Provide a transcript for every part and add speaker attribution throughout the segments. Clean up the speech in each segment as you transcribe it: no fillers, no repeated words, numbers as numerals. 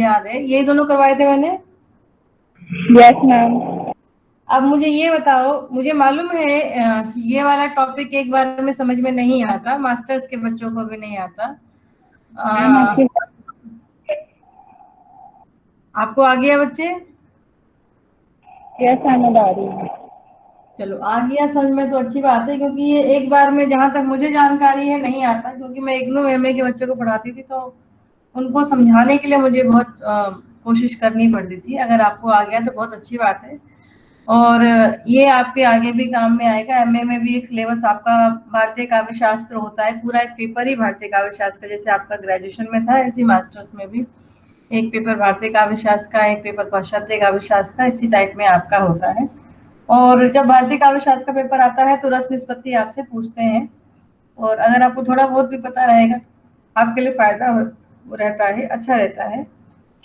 Speaker 1: याद है, यही दोनों करवाए थे मैंने।
Speaker 2: Yes ma'am.
Speaker 1: अब मुझे ये बताओ, मुझे मालूम है ये वाला टॉपिक एक बार में समझ में नहीं आता, मास्टर्स के बच्चों को भी नहीं आता।
Speaker 2: मैम आपकी
Speaker 1: आपको आ गया बच्चे?
Speaker 2: यस समझ आ रही है।
Speaker 1: चलो आ गया समझ में तो अच्छी बात है, क्योंकि ये एक बार में जहां तक मुझे जानकारी है नहीं आता, क्योंकि मैं इग्नू एमए के बच्चों को पढ़ाती थी, तो उनको समझाने के लिए मुझे बहुत कोशिश करनी पड़ती थी। अगर आपको आ गया तो बहुत अच्छी बात है, और ये आपके आगे भी काम में आएगा। एमए में भी एक सिलेबस आपका भारतीय काव्य शास्त्र होता है, पूरा एक पेपर ही भारतीय काव्य शास्त्र का, जैसे आपका ग्रेजुएशन में था ऐसे मास्टर्स में भी एक पेपर भारतीय काव्य शास्त्र का, एक पेपर पाश्चात्य काव्य शास्त्र का, इसी टाइप में आपका होता है। और जब भारतीय काव्य शास्त्र का पेपर आता है तो रस निष्पत्ति आपसे पूछते हैं, और अगर आपको थोड़ा बहुत भी पता रहेगा आपके लिए फायदा रहता है, अच्छा रहता है।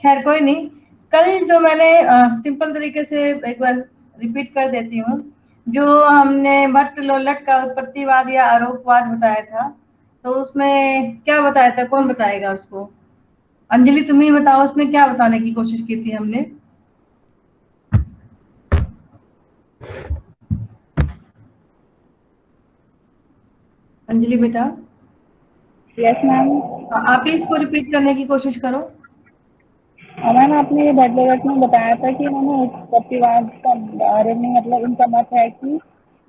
Speaker 1: खैर कोई नहीं, कल जो मैंने सिंपल तरीके से एक बार रिपीट कर देती हूँ, जो हमने भट्ट लोलट का उत्पत्तिवाद या आरोपवाद बताया था, तो उसमें क्या बताया था, कौन बताएगा उसको? अंजलि तुम ही बताओ, उसमें क्या बताने की कोशिश की थी हमने? अंजलि बेटा,
Speaker 2: यस मैम।
Speaker 1: आप ही इसको रिपीट करने की कोशिश करो।
Speaker 2: मैम आपने ये बदलवट में बताया था कि उन्होंने उत्पत्तिवाद का बारे में मतलब उनका मत है कि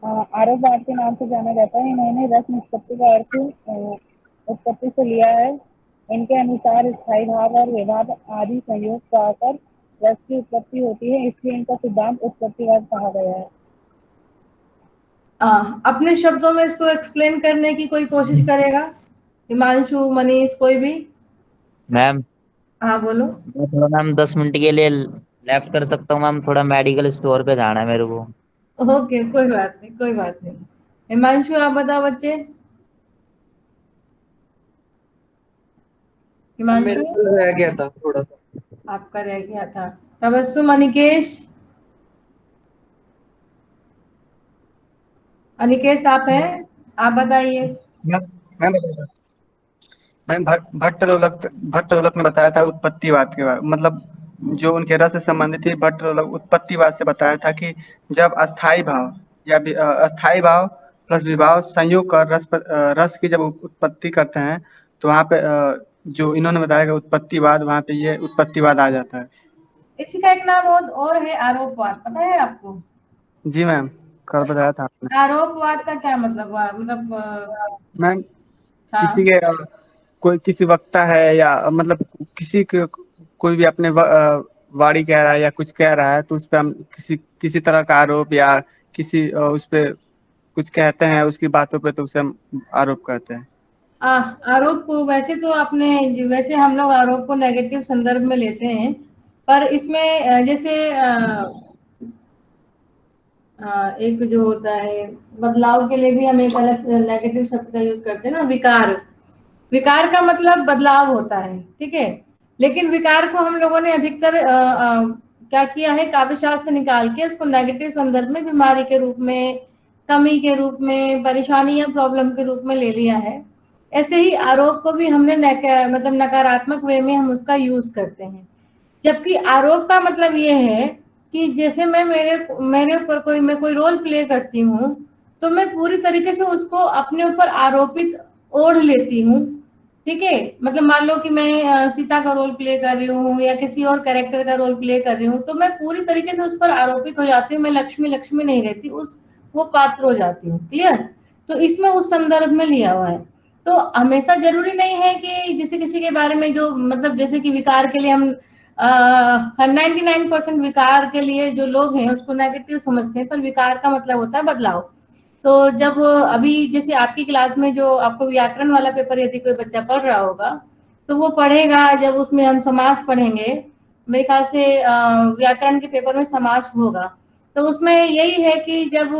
Speaker 2: आरोपवाद के नाम से जाना जाता है। इन्होंने रस निष्पत्ति का अर्थ उत्पत्ति से लिया है। इनके अनुसार स्थायी भाव और विभाव आदि संयोग पाकर रस की उत्पत्ति होती है, इसलिए इनका सिद्धांत उत्पत्तिवाद कहा गया है।
Speaker 1: अपने शब्दों में इसको एक्सप्लेन करने की कोई कोशिश करेगा? हिमांशु, मनीष, कोई भी?
Speaker 3: मैम
Speaker 1: हाँ बोलो।
Speaker 3: मैं थोड़ा मैम 10 मिनट के लिए लेफ्ट कर सकता हूँ मैम, थोड़ा मेडिकल स्टोर पे जाना है मेरे को।
Speaker 1: ओके, कोई बात नहीं, कोई बात नहीं। हिमांशु आप बताओ बच्चे।
Speaker 4: मेरा
Speaker 1: हिमांशु,
Speaker 4: रह गया था थोड़ा सा।
Speaker 1: आपका रह गया था। तबस्सुम, अनिकेश, अनिकेश आप हैं? आप बताइए।
Speaker 5: मैं बताता हूँ। मैम भट्ट रोलक ने बताया था उत्पत्तिवाद के बारे मतलब जो उनके रस से संबंधित थी। भट्ट रोलक उत्पत्तिवाद से बताया था कि जब अस्थाई भाव या अस्थाई भाव प्लस विभाव संयोग कर रस की जब उत्पत्ति करते हैं तो वहाँ पे जो इन्होंने बताया कि उत्पत्तिवाद, वहाँ पे ये उत्पत्तिवाद आ जाता है।
Speaker 1: इसी का एक नाम और है आरोपवाद, पता है आपको?
Speaker 4: जी मैम, कल बताया था आपने।
Speaker 1: आरोपवाद का क्या मतलब हुआ? मतलब
Speaker 4: मैम किसी
Speaker 1: हाँ।
Speaker 4: के कोई किसी वक्ता है या मतलब किसी के कोई भी अपने वाणी कह रहा है या कुछ कह रहा है, तो उस पे हम किसी किसी तरह का आरोप या किसी उस पे कुछ कहते हैं उसकी बातों पे, तो उसे हम आरोप कहते हैं।
Speaker 1: आरोप को वैसे तो आपने, वैसे हम लोग आरोप को नेगेटिव संदर्भ में लेते हैं, पर इसमें जैसे एक जो होता है बदलाव के लिए भी हम एक अलग नेगेटिव शब्द का यूज करते हैं ना, विकार। विकार का मतलब बदलाव होता है, ठीक है। लेकिन विकार को हम लोगों ने अधिकतर क्या किया है, काव्य शास्त्र निकाल के उसको नेगेटिव संदर्भ में बीमारी के रूप में, कमी के रूप में, परेशानी या प्रॉब्लम के रूप में ले लिया है। ऐसे ही आरोप को भी हमने मतलब नकारात्मक वे में हम उसका यूज करते हैं। जबकि आरोप का मतलब ये है कि जैसे मेरे मेरे ऊपर मैं कोई रोल प्ले करती हूँ, तो मैं पूरी तरीके से उसको अपने ऊपर आरोपित ओढ़ लेती हूँ, ठीक है। मतलब मान लो कि मैं सीता का रोल प्ले कर रही हूँ या किसी और कैरेक्टर का रोल प्ले कर रही हूँ, तो मैं पूरी तरीके से उस पर आरोपित हो जाती हूँ। मैं लक्ष्मी लक्ष्मी नहीं रहती, उस वो पात्र हो जाती हूँ। क्लियर? तो इसमें उस संदर्भ में लिया हुआ है। तो हमेशा जरूरी नहीं है कि जैसे किसी के बारे में जो मतलब जैसे कि विकार के लिए हम 99% विकार के लिए जो लोग हैं उसको नेगेटिव समझते हैं, पर विकार का मतलब होता है बदलाव। तो जब अभी जैसे आपकी क्लास में जो आपको व्याकरण वाला पेपर यदि कोई बच्चा पढ़ रहा होगा, तो वो पढ़ेगा, जब उसमें हम समास पढ़ेंगे, मेरे ख्याल से व्याकरण के पेपर में समास होगा, तो उसमें यही है कि जब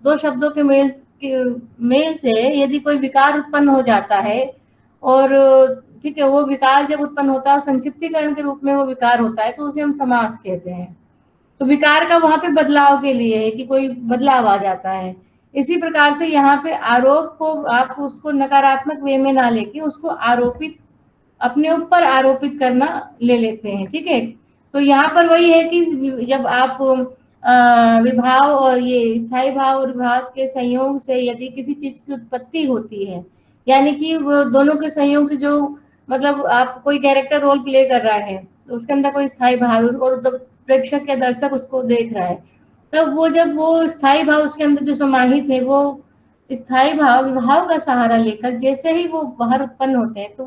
Speaker 1: दो शब्दों के मेल से यदि कोई विकार उत्पन्न हो जाता है, और ठीक है, वो विकार जब उत्पन्न होता है संक्षिप्तीकरण के रूप में वो विकार होता है, तो उसे हम समास कहते हैं। तो विकार का वहां पे बदलाव के लिए है कि कोई बदलाव आ जाता है। इसी प्रकार से यहाँ पे आरोप को आप उसको नकारात्मक वे में ना लेके उसको आरोपित अपने ऊपर आरोपित करना ले लेते हैं। ठीक है, तो यहाँ पर वही है कि जब आप विभाव और ये स्थायी भाव और विभाग के संयोग से यदि किसी चीज की उत्पत्ति होती है, यानी कि वो दोनों के संयोग से जो मतलब आप कोई कैरेक्टर रोल प्ले कर रहा है तो उसके अंदर कोई स्थायी भाव और जब प्रेक्षक या दर्शक उसको देख रहा है, तब वो जब वो स्थायी भाव उसके अंदर जो समाहित है वो स्थायी भाव विभाव का सहारा लेकर जैसे ही वो बाहर उत्पन्न होते हैं तो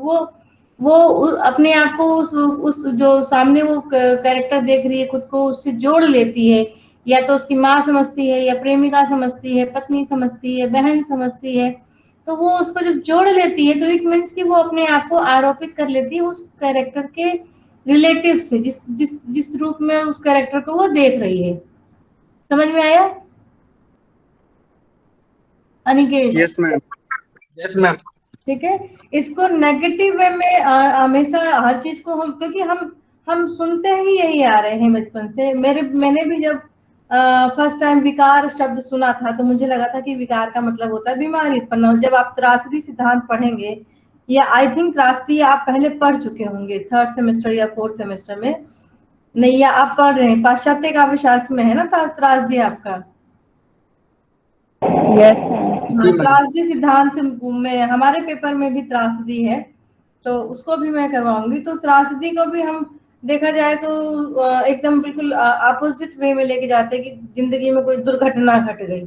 Speaker 1: वो अपने आप को उस जो सामने वो कैरेक्टर देख रही है खुद को उससे जोड़ लेती है, या तो उसकी माँ समझती है, या प्रेमिका समझती है, पत्नी समझती है, बहन समझती है। तो वो उसको जब जोड़ लेती है तो इट मीन्स कि वो अपने आप को आरोपित कर लेती है उस कैरेक्टर के रिलेटिव से, जिस जिस जिस रूप में उस कैरेक्टर को वो देख रही है। समझ में आया Aniket?
Speaker 4: Yes ma'am. Yes ma'am.
Speaker 1: ठीक है, इसको नेगेटिव वे में हमेशा हर चीज को हम, क्योंकि हम सुनते ही यही आ रहे हैं बचपन से। मैंने भी जब फर्स्ट टाइम विकार शब्द सुना था तो मुझे लगा था कि विकार का मतलब होता है बीमारी उत्पन्न हो। जब आप त्रासदी सिद्धांत पढ़ेंगे, या आई थिंक त्रासदी आप पहले पढ़ चुके होंगे 3rd सेमेस्टर या 4th सेमेस्टर में, नहीं या आप पढ़ रहे हैं पाश्चात्य काव्यशास्त्र में है ना त्रासदी आपका?
Speaker 2: यस
Speaker 1: त्रासदी सिद्धांत में हमारे पेपर में भी त्रासदी है, तो उसको भी मैं करवाऊंगी। तो त्रासदी को भी हम देखा जाए तो एकदम बिल्कुल अपोजिट वे में लेके जाते हैं कि जिंदगी में कोई दुर्घटना घट गई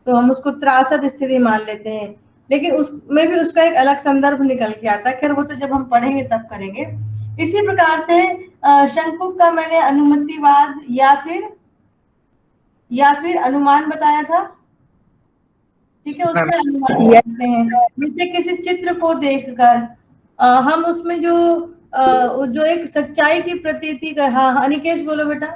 Speaker 1: तो हम उसको त्रासद स्थिति मान लेते हैं, लेकिन उसमें भी उसका एक अलग संदर्भ निकल के आता है। खैर वो तो जब हम पढ़ेंगे तब करेंगे। इसी प्रकार से शंकु का मैंने अनुमतिवाद या फिर अनुमान बताया था। ठीक है, उसमें अनुमान करते हैं जैसे किसी चित्र को देखकर हम उसमें जो एक सच्चाई की प्रतीति कर। हाँ अनिकेश बोलो बेटा।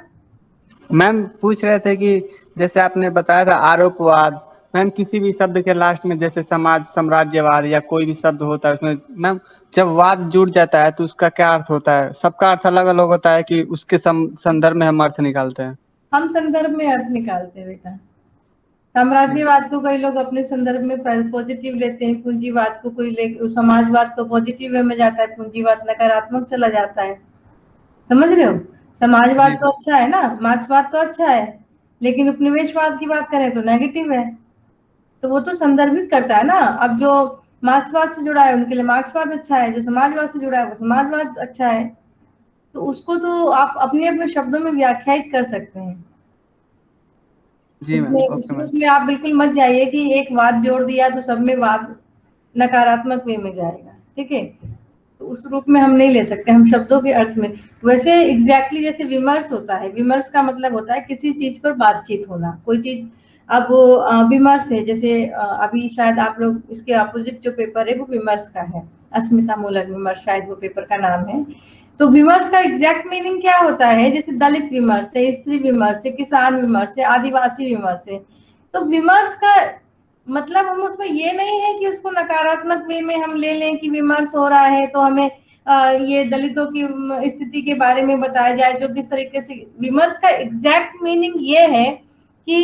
Speaker 4: मैम पूछ रहे थे कि जैसे आपने बताया था आरोपवाद, मैम किसी भी शब्द के लास्ट में जैसे समाज साम्राज्यवाद या कोई भी शब्द होता है उसमें मैम जब वाद जुड़ जाता है तो उसका क्या अर्थ होता है? सबका अर्थ अलग अलग होता है कि उसके संदर्भ में हम अर्थ निकालते हैं?
Speaker 1: हम संदर्भ में अर्थ निकालते हैं बेटा। साम्राज्यवाद को कई लोग अपने संदर्भ में पॉजिटिव लेते हैं, पूंजीवाद को कोई समाजवाद तो पॉजिटिव वे में जाता है, पूंजीवाद नकारात्मक चला जाता है। समझ रहे हो? समाजवाद तो अच्छा है ना, मार्क्सवाद तो अच्छा है, लेकिन उपनिवेशवाद की बात करें तो नेगेटिव है। तो वो तो संदर्भित करता है ना। अब जो मार्क्सवाद से जुड़ा है उनके लिए मार्क्सवाद अच्छा है, जो समाजवाद से जुड़ा है वो समाजवाद अच्छा है। तो उसको तो आप अपने अपने शब्दों में व्याख्यायित कर सकते हैं।
Speaker 4: जी मैम, ओके मैम।
Speaker 1: उसमें आप बिल्कुल मत जाइए कि एक वाद जोड़ दिया तो सब में वाद नकारात्मक वे में जाएगा। ठीक है, तो उस रूप में हम नहीं ले सकते, हम शब्दों के अर्थ में। वैसे एग्जैक्टली जैसे विमर्श होता है, विमर्श का मतलब होता है किसी चीज पर बातचीत होना, कोई चीज। अब विमर्श है, जैसे अभी शायद आप लोग इसके अपोजिट जो पेपर है वो विमर्श का है, अस्मिता मूलक विमर्श शायद वो पेपर का नाम है। तो विमर्श का एग्जैक्ट मीनिंग क्या होता है? जैसे दलित विमर्श है, स्त्री विमर्श है, किसान विमर्श है, आदिवासी विमर्श है। तो विमर्श का मतलब हम उसमें ये नहीं है कि उसको नकारात्मक वे में हम ले लें कि विमर्श हो रहा है तो हमें ये दलितों की स्थिति के बारे में बताया जाए जो किस तरीके से। विमर्श का एग्जैक्ट मीनिंग ये है कि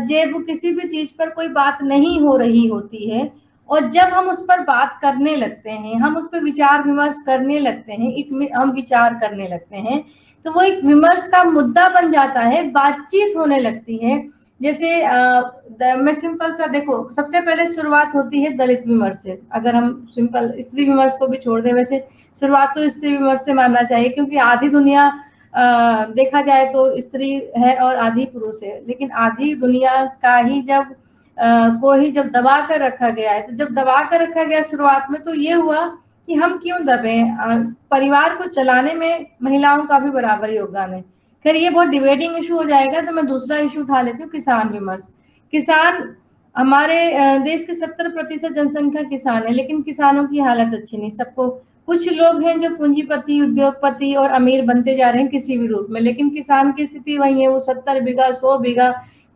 Speaker 1: जब किसी भी चीज पर कोई बात नहीं हो रही होती है और जब हम उस पर बात करने लगते हैं, हम उस पर विचार विमर्श करने लगते हैं, हम विचार करने लगते हैं, तो वो एक विमर्श का मुद्दा बन जाता है, बातचीत होने लगती है। जैसे मैं सिंपल सा देखो, सबसे पहले शुरुआत होती है दलित विमर्श से। अगर हम सिंपल स्त्री विमर्श को भी छोड़ दें, वैसे शुरुआत तो स्त्री विमर्श से मानना चाहिए, क्योंकि आधी दुनिया देखा जाए तो स्त्री है और आधी पुरुष है। लेकिन आधी दुनिया का ही जब को ही जब दबा कर रखा गया है, तो जब दबा कर रखा गया शुरुआत में तो ये हुआ कि हम क्यों दबे। परिवार को चलाने में महिलाओं का भी बराबर योगदान है। खैर ये बहुत डिबेटिंग इशू हो जाएगा, तो मैं दूसरा इशू उठा लेती हूँ, किसान विमर्श। किसान हमारे देश के 70% जनसंख्या किसान है, लेकिन किसानों की हालत अच्छी नहीं। सबको, कुछ लोग हैं जो पूंजीपति, उद्योगपति और अमीर बनते जा रहे हैं किसी भी रूप में, लेकिन किसान की स्थिति वही है। वो 70 बीघा 100 बीघा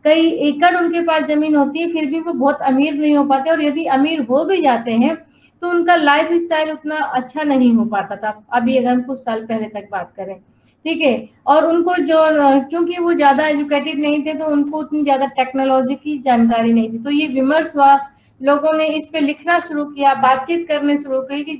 Speaker 1: कई एकड़ उनके पास जमीन होती है, फिर भी वो बहुत अमीर नहीं हो पाते, और यदि अमीर हो भी जाते हैं तो उनका लाइफ स्टाइल उतना अच्छा नहीं हो पाता था, अभी अगर हम कुछ साल पहले तक बात करें। ठीक है, और उनको जो, क्योंकि वो ज्यादा एजुकेटेड नहीं थे तो उनको उतनी ज्यादा टेक्नोलॉजी की जानकारी नहीं थी। तो ये विमर्श हुआ, लोगों ने इस पे लिखना शुरू किया, बातचीत करने शुरू की कि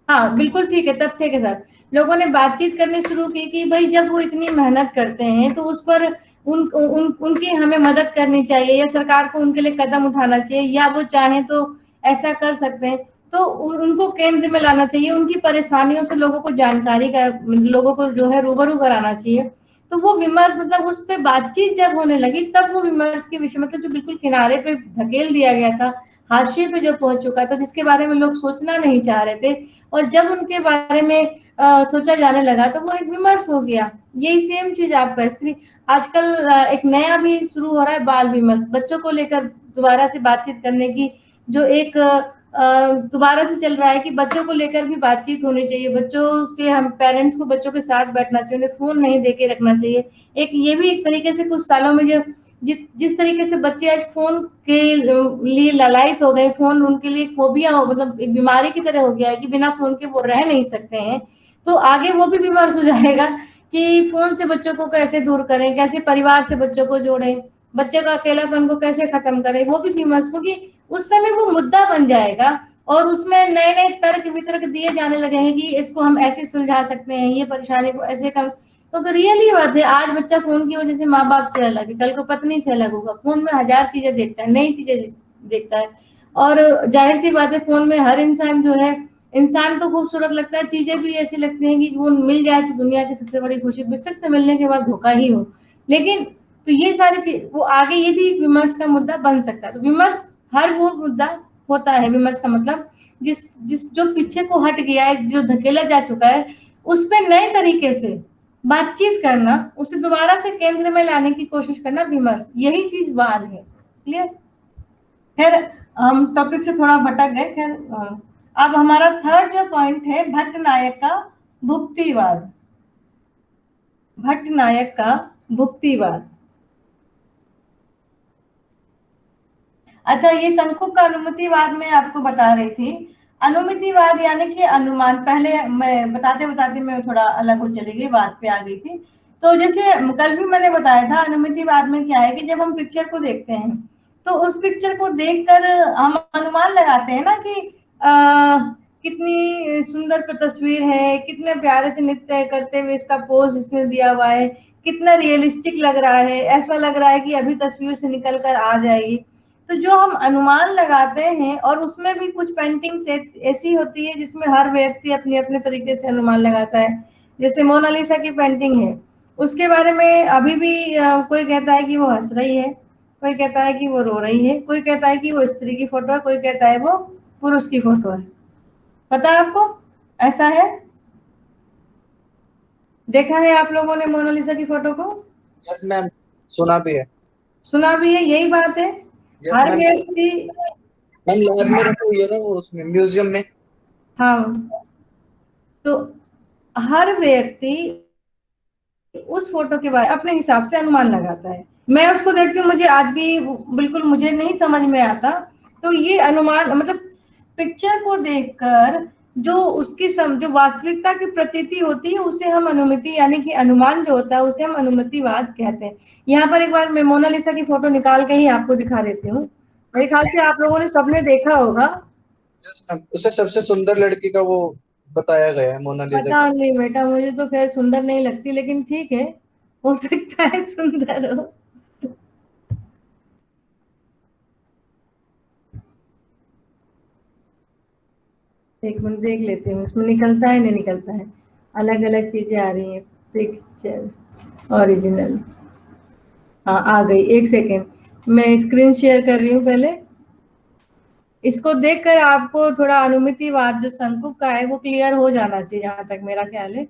Speaker 1: हाँ बिल्कुल ठीक है, तथ्य के साथ लोगों ने बातचीत करनी शुरू की कि भाई जब वो इतनी मेहनत करते हैं तो उस पर उनकी हमें मदद करनी चाहिए, या सरकार को उनके लिए कदम उठाना चाहिए, या वो चाहें तो ऐसा कर सकते हैं, तो उनको केंद्र में लाना चाहिए, उनकी परेशानियों से लोगों को जानकारी का, लोगों को जो है रूबरू कराना चाहिए। तो वो विमर्श मतलब उस पे बातचीत जब होने लगी तब वो विमर्श के विषय मतलब जो बिल्कुल किनारे पे धकेल दिया गया था, हाशिए पे जो पहुंच चुका था, जिसके बारे में लोग सोचना नहीं चाह रहे थे, और जब उनके बारे में सोचा जाने लगा तो वो एक विमर्श हो गया। यही सेम चीज आपका स्त्री आजकल एक नया भी शुरू हो रहा है, बाल विमर्श, बच्चों को लेकर दोबारा से बातचीत करने की जो एक दोबारा से चल रहा है कि बच्चों को लेकर भी बातचीत होनी चाहिए, बच्चों से हम पेरेंट्स को बच्चों के साथ बैठना चाहिए, उन्हें फोन नहीं देके रखना चाहिए। एक ये भी एक तरीके से कुछ सालों में जो जिस तरीके से बच्चे आज फोन के लिए ललायत हो गए, फोन उनके लिए फोबिया मतलब एक बीमारी की तरह हो गया है कि बिना फोन के वो रह नहीं सकते हैं, तो आगे वो भी विमर्श हो जाएगा कि फोन से बच्चों को कैसे दूर करें, कैसे परिवार से बच्चों को जोड़ें, बच्चे का अकेलापन को कैसे खत्म करें, वो भी विमर्श, क्योंकि उस समय वो मुद्दा बन जाएगा और उसमें नए नए तर्क वितर्क दिए जाने लगेंगे कि इसको हम ऐसे सुलझा सकते हैं, ये परेशानी को ऐसे कम। तो रियली बात है, आज बच्चा फोन की वजह से माँ बाप से अलग है, कल को पत्नी से अलग होगा, फोन में हजार चीजें देखता है, नई चीजें देखता है, और जाहिर सी बात है फोन में हर इंसान जो है, इंसान तो खूबसूरत लगता है, चीजें भी ऐसी लगती हैं कि वो मिल जाए तो दुनिया की सबसे बड़ी खुशी, बेशक से मिलने के बाद धोखा ही हो, लेकिन तो ये सारी चीज वो आगे ये भी विमर्श का मुद्दा बन सकता है। तो विमर्श हर वो मुद्दा होता है, विमर्श का मतलब जिस जिस जो पीछे को हट गया है, जो धकेला जा चुका है, उस पर नए तरीके से बातचीत करना, उसे दोबारा से केंद्र में लाने की कोशिश करना, विमर्श, यही चीज वाद है। क्लियर? खैर हम टॉपिक से थोड़ा भटक गए। खैर अब हमारा थर्ड जो पॉइंट है, भट्ट नायक का भुक्तिवाद। भट्ट नायक का भुक्तिवाद। अच्छा, ये शंकुक का अनुमतिवाद में आपको बता रही थी। अनुमतिवाद यानी कि अनुमान, पहले मैं बताते बताते मैं थोड़ा अलग हो चली गई, बात पे आ गई थी। तो जैसे कल भी मैंने बताया था, अनुमतिवाद में क्या है कि जब हम पिक्चर को देखते हैं तो उस पिक्चर को देखकर हम अनुमान लगाते हैं ना कि कितनी सुंदर तस्वीर है, कितने प्यारे से नृत्य करते हुए इसका पोज इसने दिया हुआ है, कितना रियलिस्टिक लग रहा है, ऐसा लग रहा है कि अभी तस्वीर से निकल कर आ जाएगी। तो जो हम अनुमान लगाते हैं, और उसमें भी कुछ पेंटिंग्स ऐसी होती है जिसमें हर व्यक्ति अपने अपने तरीके से अनुमान लगाता है। जैसे मोनालिसा की पेंटिंग है, उसके बारे में अभी भी कोई कहता है कि वो हंस रही है, कोई कहता है कि वो रो रही है, कोई कहता है कि वो स्त्री की फोटो है, कोई कहता है वो पुरुष की फोटो है। पता है आपको? ऐसा है? देखा है आप लोगों ने मोनालिसा की फोटो को?
Speaker 6: यस मैम, सुना भी है।
Speaker 1: सुना भी है, यही बात है। हर व्यक्ति
Speaker 6: मैम लैब में रखी हुई है ना वो, उसमें म्यूजियम में।
Speaker 1: हाँ, तो हर व्यक्ति उस फोटो के बारे अपने हिसाब से अनुमान लगाता है। मैं उसको देखती हूँ, मुझे आज भी बिल्कुल मुझे नहीं समझ में आता। तो ये अनुमान मतलब पिक्चर को देखकर जो उसकी जो वास्तविकता की प्रतीति होती है, उसे हम अनुमिति यानी कि अनुमान जो होता है उसे हम अनुमितिवाद कहते हैं। यहाँ पर एक बार मैं मोनालिसा की फोटो निकाल के ही आपको दिखा देती हूँ। मेरे ख्याल से आप लोगों ने सबने देखा होगा।
Speaker 6: उसे सबसे सुंदर लड़की का वो बताया गया है, मोनालिसा।
Speaker 1: पता नहीं बेटा, मुझे तो खैर सुंदर नहीं लगती, लेकिन ठीक है, हो सकता है सुंदर हो। एक मिनट देख लेती हूँ इसमें निकलता है नहीं निकलता है, अलग अलग चीजें आ रही हैं। पिक्चर ओरिजिनल, हाँ आ गई, एक सेकेंड मैं स्क्रीन शेयर कर रही हूँ। पहले इसको देखकर आपको थोड़ा अनुमितिवाद जो शंकुक का है वो क्लियर हो जाना चाहिए, जहां तक मेरा ख्याल है।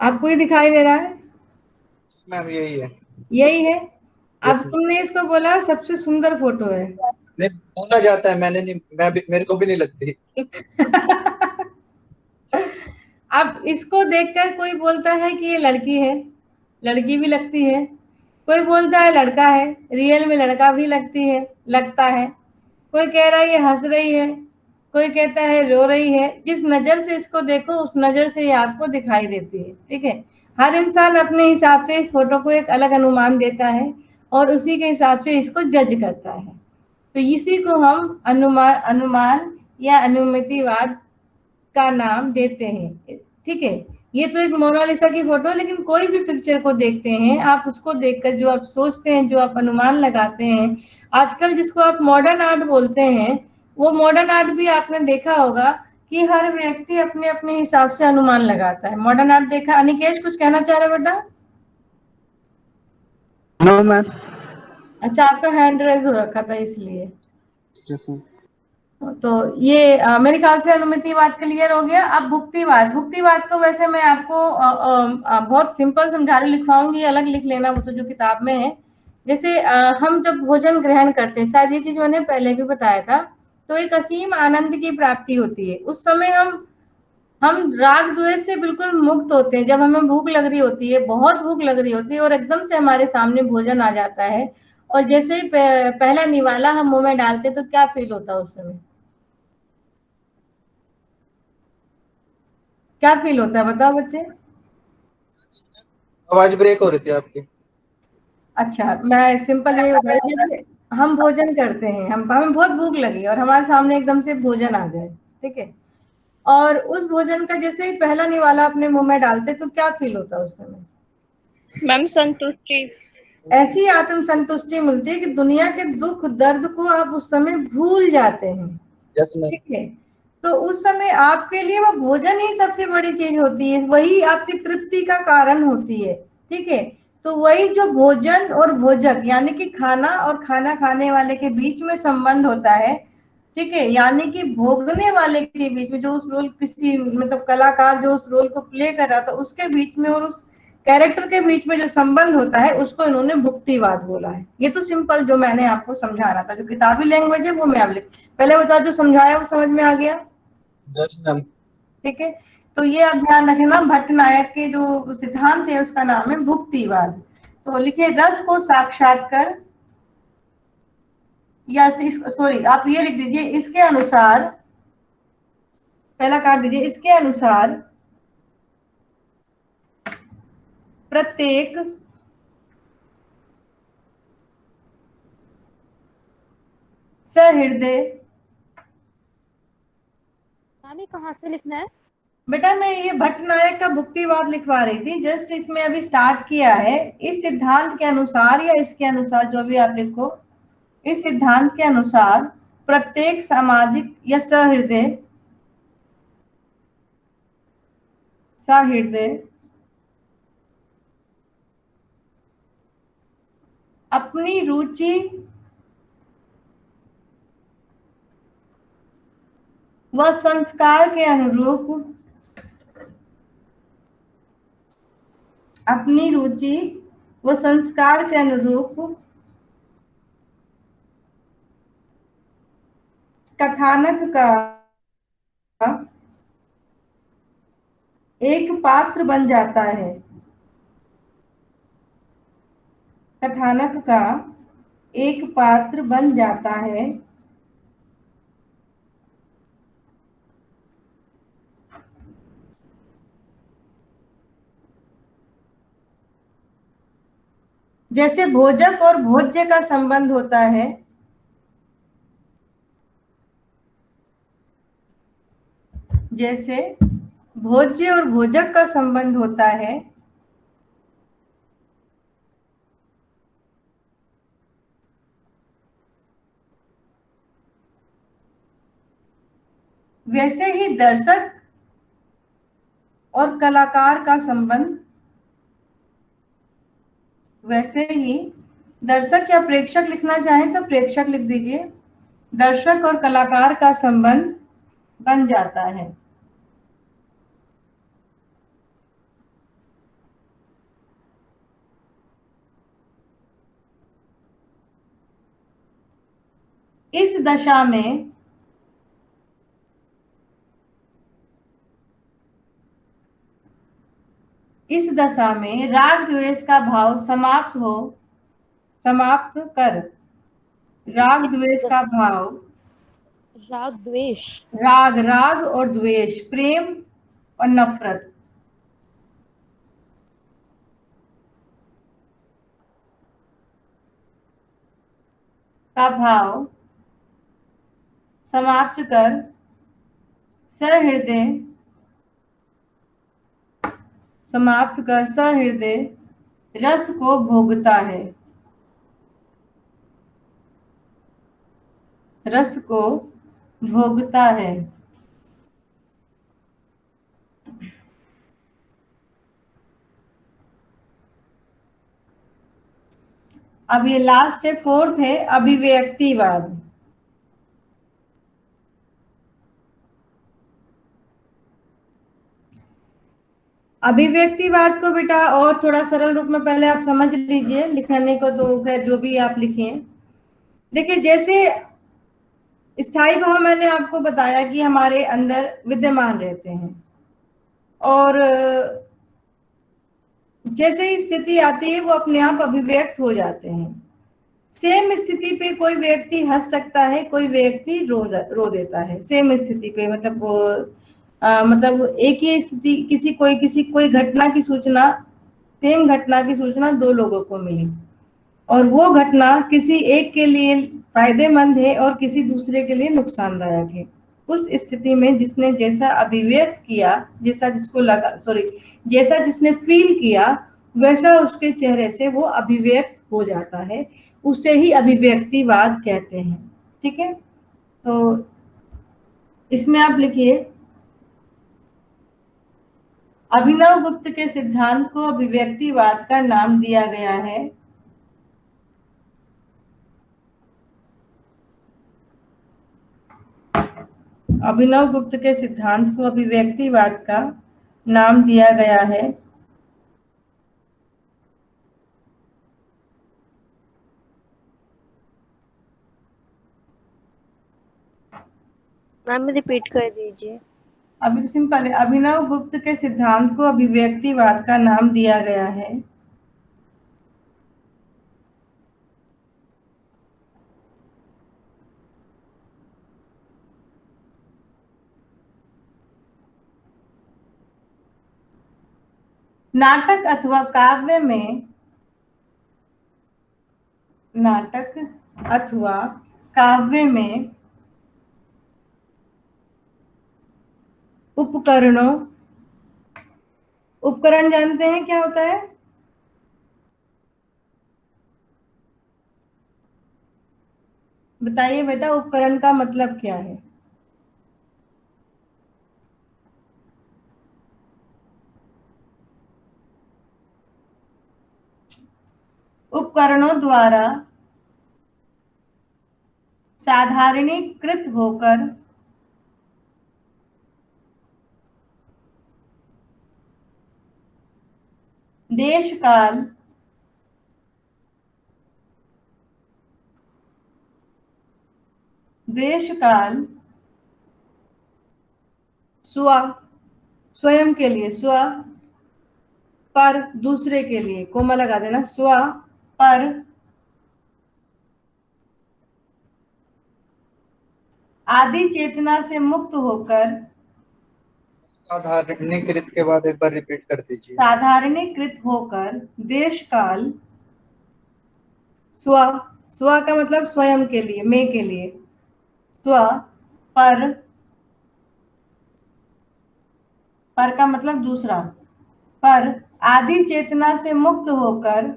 Speaker 1: आपको ये दिखाई दे रहा है?
Speaker 6: मैम यही है।
Speaker 1: यही है। अब
Speaker 6: Yes,
Speaker 1: तुमने इसको बोला सबसे सुंदर फोटो है।
Speaker 6: नहीं बोला जाता है, मैंने नहीं, मेरे को भी नहीं लगती।
Speaker 1: अब इसको देखकर कोई बोलता है कि ये लड़की है, लड़की भी लगती है, कोई बोलता है लड़का है, रियल में लड़का भी लगता है, कोई कह रहा है ये हंस रही है, कोई कहता है रो रही है। जिस नजर से इसको देखो उस नजर से ये आपको दिखाई देती है। ठीक है, हर इंसान अपने हिसाब से इस फोटो को एक अलग अनुमान देता है, और उसी के हिसाब से इसको जज करता है। तो इसी को हम अनुमान या अनुमितिवाद का नाम देते हैं। ठीक है, ये तो एक मोनालिसा की फोटो, लेकिन कोई भी पिक्चर को देखते हैं आप, उसको देखकर जो आप सोचते हैं, जो आप अनुमान लगाते हैं, आजकल जिसको आप मॉडर्न आर्ट बोलते हैं, वो मॉडर्न आर्ट भी आपने देखा होगा कि हर व्यक्ति अपने अपने हिसाब से अनुमान लगाता है। मॉडर्न आर्ट देखा। अनिकेश कुछ कहना चाह रहे बेटा?
Speaker 4: No ma'am.
Speaker 1: अच्छा, आपका हैंड रेज हो रखा था इसलिए।
Speaker 4: Yes ma'am.
Speaker 1: तो ये मेरे ख्याल से अनुमितिवाद क्लियर हो गया। अब भुक्तिवाद। भुक्तिवाद को वैसे मैं आपको बहुत सिंपल समझा रही, लिखवाऊंगी, अलग लिख लेना वो तो जो किताब में है। जैसे हम जब भोजन ग्रहण करते हैं, शायद ये चीज मैंने पहले भी बताया था, तो एक असीम आनंद की प्राप्ति होती है। उस समय हम राग द्वेष से बिल्कुल मुक्त होते हैं। जब हमें भूख लग रही होती है, बहुत भूख लग रही होती है, और एकदम से हमारे सामने भोजन आ जाता है, और जैसे ही पहला निवाला हम मुंह में डालते हैं, तो क्या फील होता है उस समय? क्या फील होता है बताओ बच्चे?
Speaker 6: आवाज ब्रेक हो रही थी आपकी।
Speaker 1: अच्छा, मैं सिंपल यही बता रही हूँ कि हम भोजन करते हैं, हमें बहुत भूख लगी और हमारे सामने एकदम से भोजन आ जाए, ठीक है, और उस भोजन का जैसे ही पहला निवाला अपने मुंह में डालते, तो क्या फील होता है उस समय?
Speaker 7: मैम संतुष्टि।
Speaker 1: ऐसी आत्म संतुष्टि मिलती है कि दुनिया के दुख दर्द को आप उस समय भूल जाते हैं।
Speaker 6: Yes ma'am.
Speaker 1: ठीक है, तो उस समय आपके लिए वो भोजन ही सबसे बड़ी चीज होती है, वही आपकी तृप्ति का कारण होती है। ठीक है, तो वही जो भोजन और भोजक यानी कि खाना और खाना खाने वाले के बीच में संबंध होता है, ठीक है, यानी कि भोगने वाले के बीच में, जो उस रोल, किसी मतलब कलाकार जो उस रोल को प्ले कर रहा था, उसके बीच में और उस कैरेक्टर के बीच में जो संबंध होता है, उसको इन्होंने भुक्तिवाद बोला है। ये तो सिंपल जो मैंने आपको समझाना था, जो किताबी लैंग्वेज है वो मैं अब पहले बता, जो समझाया वो समझ में आ गया?
Speaker 6: Yes ma'am.
Speaker 1: ठीक है, तो ये अब ध्यान रखना, भट्ट नायक के जो सिद्धांत है उसका नाम है भुक्तिवाद। तो लिखे, रस को साक्षात्कार, या सॉरी आप ये लिख दीजिए, इसके अनुसार, पहला काट दीजिए, इसके अनुसार प्रत्येक सहृदय,
Speaker 2: कहाँ से लिखना है
Speaker 1: बेटा मैं ये भट्ट नायक का भुक्तिवाद लिखवा रही थी, जस्ट इसमें अभी स्टार्ट किया है। इस सिद्धांत के अनुसार या इसके अनुसार, जो भी आप लिखो, इस सिद्धांत के अनुसार प्रत्येक सामाजिक या सहृदय अपनी रुचि व संस्कार के अनुरूप, अपनी रुचि व संस्कार के अनुरूप कथानक का एक पात्र बन जाता है। कथानक का एक पात्र बन जाता है, जैसे भोजक और भोज्य का संबंध होता है, जैसे भोज्य और भोजक का संबंध होता है, वैसे ही दर्शक और कलाकार का संबंध, वैसे ही दर्शक या प्रेक्षक लिखना चाहें तो प्रेक्षक लिख दीजिए, दर्शक और कलाकार का संबंध बन जाता है। इस दशा में राग द्वेष का भाव समाप्त कर, राग द्वेष का भाव,
Speaker 2: राग द्वेष,
Speaker 1: राग और द्वेष, प्रेम और नफरत, का भाव समाप्त कर सहृदय रस को भोगता है। रस को भोगता है। अब ये लास्ट है, फोर्थ है अभिव्यक्तिवाद। अभिव्यक्तिवाद को बेटा और थोड़ा सरल रूप में पहले आप समझ लीजिए, लिखने को तो खैर जो भी आप लिखिए। देखिए, जैसे स्थायी भाव मैंने आपको बताया कि हमारे अंदर विद्यमान रहते हैं, और जैसे ही स्थिति आती है वो अपने आप अभिव्यक्त हो जाते हैं। सेम स्थिति पे कोई व्यक्ति हंस सकता है, कोई व्यक्ति रो देता है। सेम स्थिति पे मतलब वो मतलब एक ही स्थिति, कोई घटना की सूचना, सेम घटना की सूचना दो लोगों को मिली, और वो घटना किसी एक के लिए फायदेमंद है और किसी दूसरे के लिए नुकसानदायक है। उस स्थिति में जिसने जैसा अभिव्यक्त किया, जैसा जिसने फील किया, वैसा उसके चेहरे से वो अभिव्यक्त हो जाता है। उसे ही अभिव्यक्तिवाद कहते हैं। ठीक है, तो इसमें आप लिखिए, अभिनव गुप्त के सिद्धांत को अभिव्यक्तिवाद का नाम दिया गया है। अभिनव गुप्त के सिद्धांत को अभिव्यक्तिवाद का नाम दिया गया है।
Speaker 7: मैम रिपीट कर दीजिए।
Speaker 1: अभी तो सिंपल है, अभिनव गुप्त के सिद्धांत को अभिव्यक्तिवाद का नाम दिया गया है। नाटक अथवा काव्य में उपकरण जानते हैं क्या होता है? बताइए बेटा, उपकरण का मतलब क्या है? उपकरणों द्वारा साधारणीकृत होकर देश काल स्वयं के लिए, पर दूसरे के लिए, कोमा लगा देना, पर आदि चेतना से मुक्त होकर,
Speaker 6: साधारणीकृत के बाद एक बार रिपीट कर दीजिए।
Speaker 1: साधारणीकृत होकर देश काल स्व का मतलब स्वयं के लिए, मैं के लिए, पर का मतलब दूसरा, पर आदि चेतना से मुक्त होकर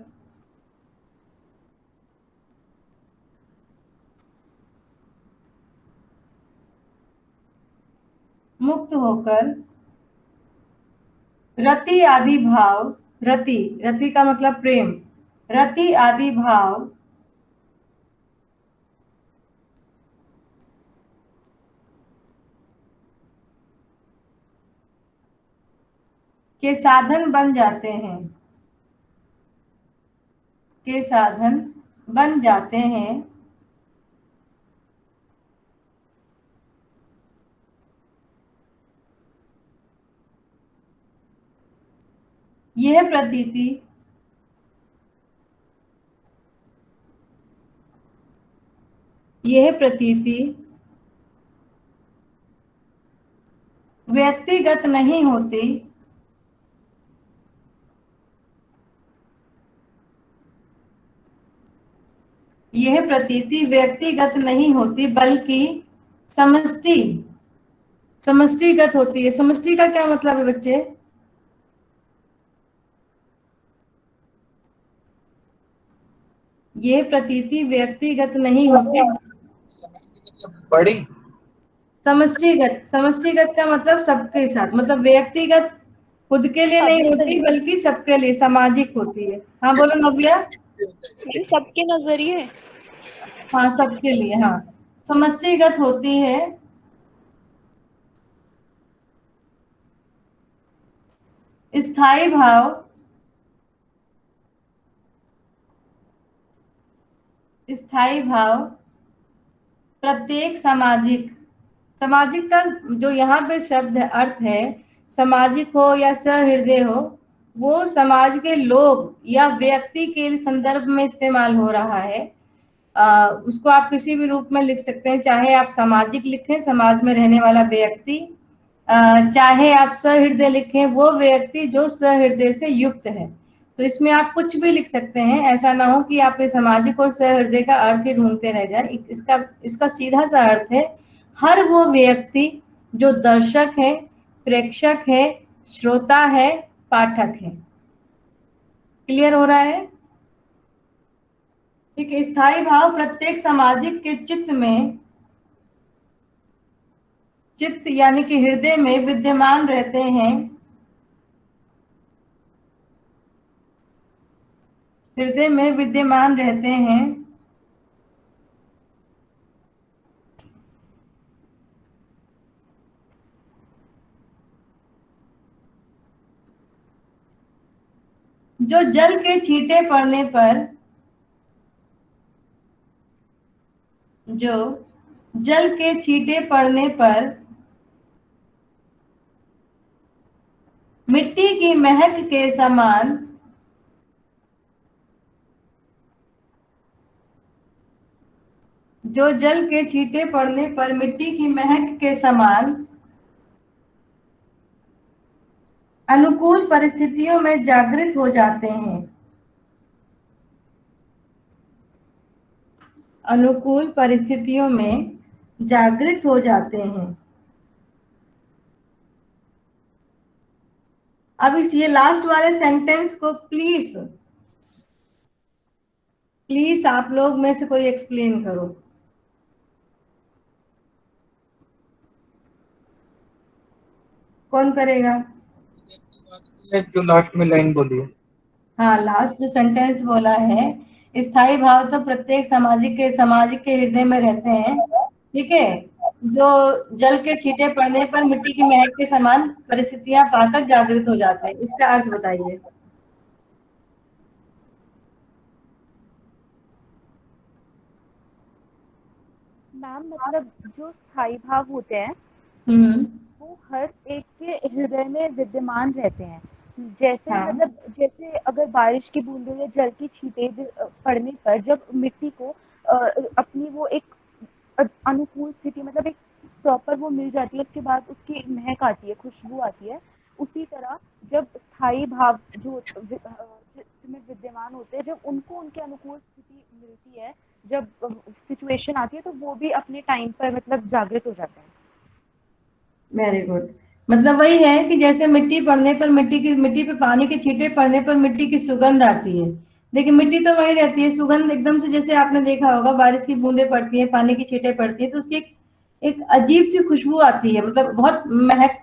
Speaker 1: रति आदि भाव, रति का मतलब प्रेम, रति आदि भाव के साधन बन जाते हैं, यह प्रतीति व्यक्तिगत नहीं होती, यह प्रतीति व्यक्तिगत नहीं होती बल्कि समष्टिगत होती है। समष्टि का क्या मतलब है बच्चे? ये प्रतीति व्यक्तिगत नहीं होती।
Speaker 6: बड़ी।
Speaker 1: समष्टिगत का मतलब सबके साथ, मतलब व्यक्तिगत खुद के लिए नहीं होती बल्कि सबके लिए, सामाजिक होती है। हाँ बोलो नव्या।
Speaker 7: मैम सबके नजरिए।
Speaker 1: हाँ सबके लिए, हाँ। समष्टिगत होती है स्थायी भाव प्रत्येक सामाजिक का जो यहाँ पे शब्द अर्थ है, सामाजिक हो या सहृदय हो, वो समाज के लोग या व्यक्ति के संदर्भ में इस्तेमाल हो रहा है। उसको आप किसी भी रूप में लिख सकते हैं, चाहे आप सामाजिक लिखें, समाज में रहने वाला व्यक्ति, चाहे आप सहृदय लिखें, वो व्यक्ति जो सहृदय से युक्त है। तो इसमें आप कुछ भी लिख सकते हैं, ऐसा ना हो कि आप ये सामाजिक और सहृदय का अर्थ ही ढूंढते रह जाए। इसका सीधा सा अर्थ है हर वो व्यक्ति जो दर्शक है, प्रेक्षक है, श्रोता है, पाठक है। क्लियर हो रहा है? ठीक है। स्थायी भाव प्रत्येक सामाजिक के चित्त यानी कि हृदय में विद्यमान रहते हैं। हृदय में विद्यमान रहते हैं जो जल के छींटे पड़ने पर मिट्टी की महक के समान अनुकूल परिस्थितियों में जागृत हो जाते हैं। अनुकूल परिस्थितियों में जागृत हो जाते हैं। अब इस ये लास्ट वाले सेंटेंस को प्लीज आप लोग में से कोई एक्सप्लेन करो। कौन करेगा?
Speaker 6: जो लास्ट में लाइन बोली है।
Speaker 1: हाँ, लास्ट जो सेंटेंस बोला है, स्थायी भाव तो प्रत्येक सामाजिक के हृदय में रहते हैं, ठीक है, जो जल के छींटे पड़ने पर मिट्टी की महक के समान परिस्थितियां पाकर जागृत हो जाते हैं। इसका अर्थ बताइए।
Speaker 2: मैम मतलब जो स्थायी भाव होते हैं वो हर एक के हृदय में विद्यमान रहते हैं। जैसे
Speaker 1: हाँ।
Speaker 2: मतलब जैसे अगर बारिश की बूंदों या जल की छींटे पड़ने पर जब मिट्टी को अपनी वो एक अनुकूल स्थिति, मतलब एक प्रॉपर वो मिल जाती है, उसके बाद उसकी महक आती है, खुशबू आती है। उसी तरह जब स्थायी भाव जो में विद्यमान होते हैं, जब उनको उनके अनुकूल स्थिति मिलती है, जब सिचुएशन आती है, तो वो भी अपने टाइम पर मतलब जागृत हो जाते हैं।
Speaker 1: Very good. मतलब वही है कि जैसे मिट्टी पड़ने पर मिट्टी पे पानी के छींटे पड़ने पर मिट्टी की सुगंध आती है, लेकिन मिट्टी तो वही रहती है, सुगंध एकदम से, जैसे आपने देखा होगा बारिश की बूंदें पड़ती है, पानी की छींटे पड़ती है, तो उसकी एक अजीब सी खुशबू आती है, मतलब बहुत महक,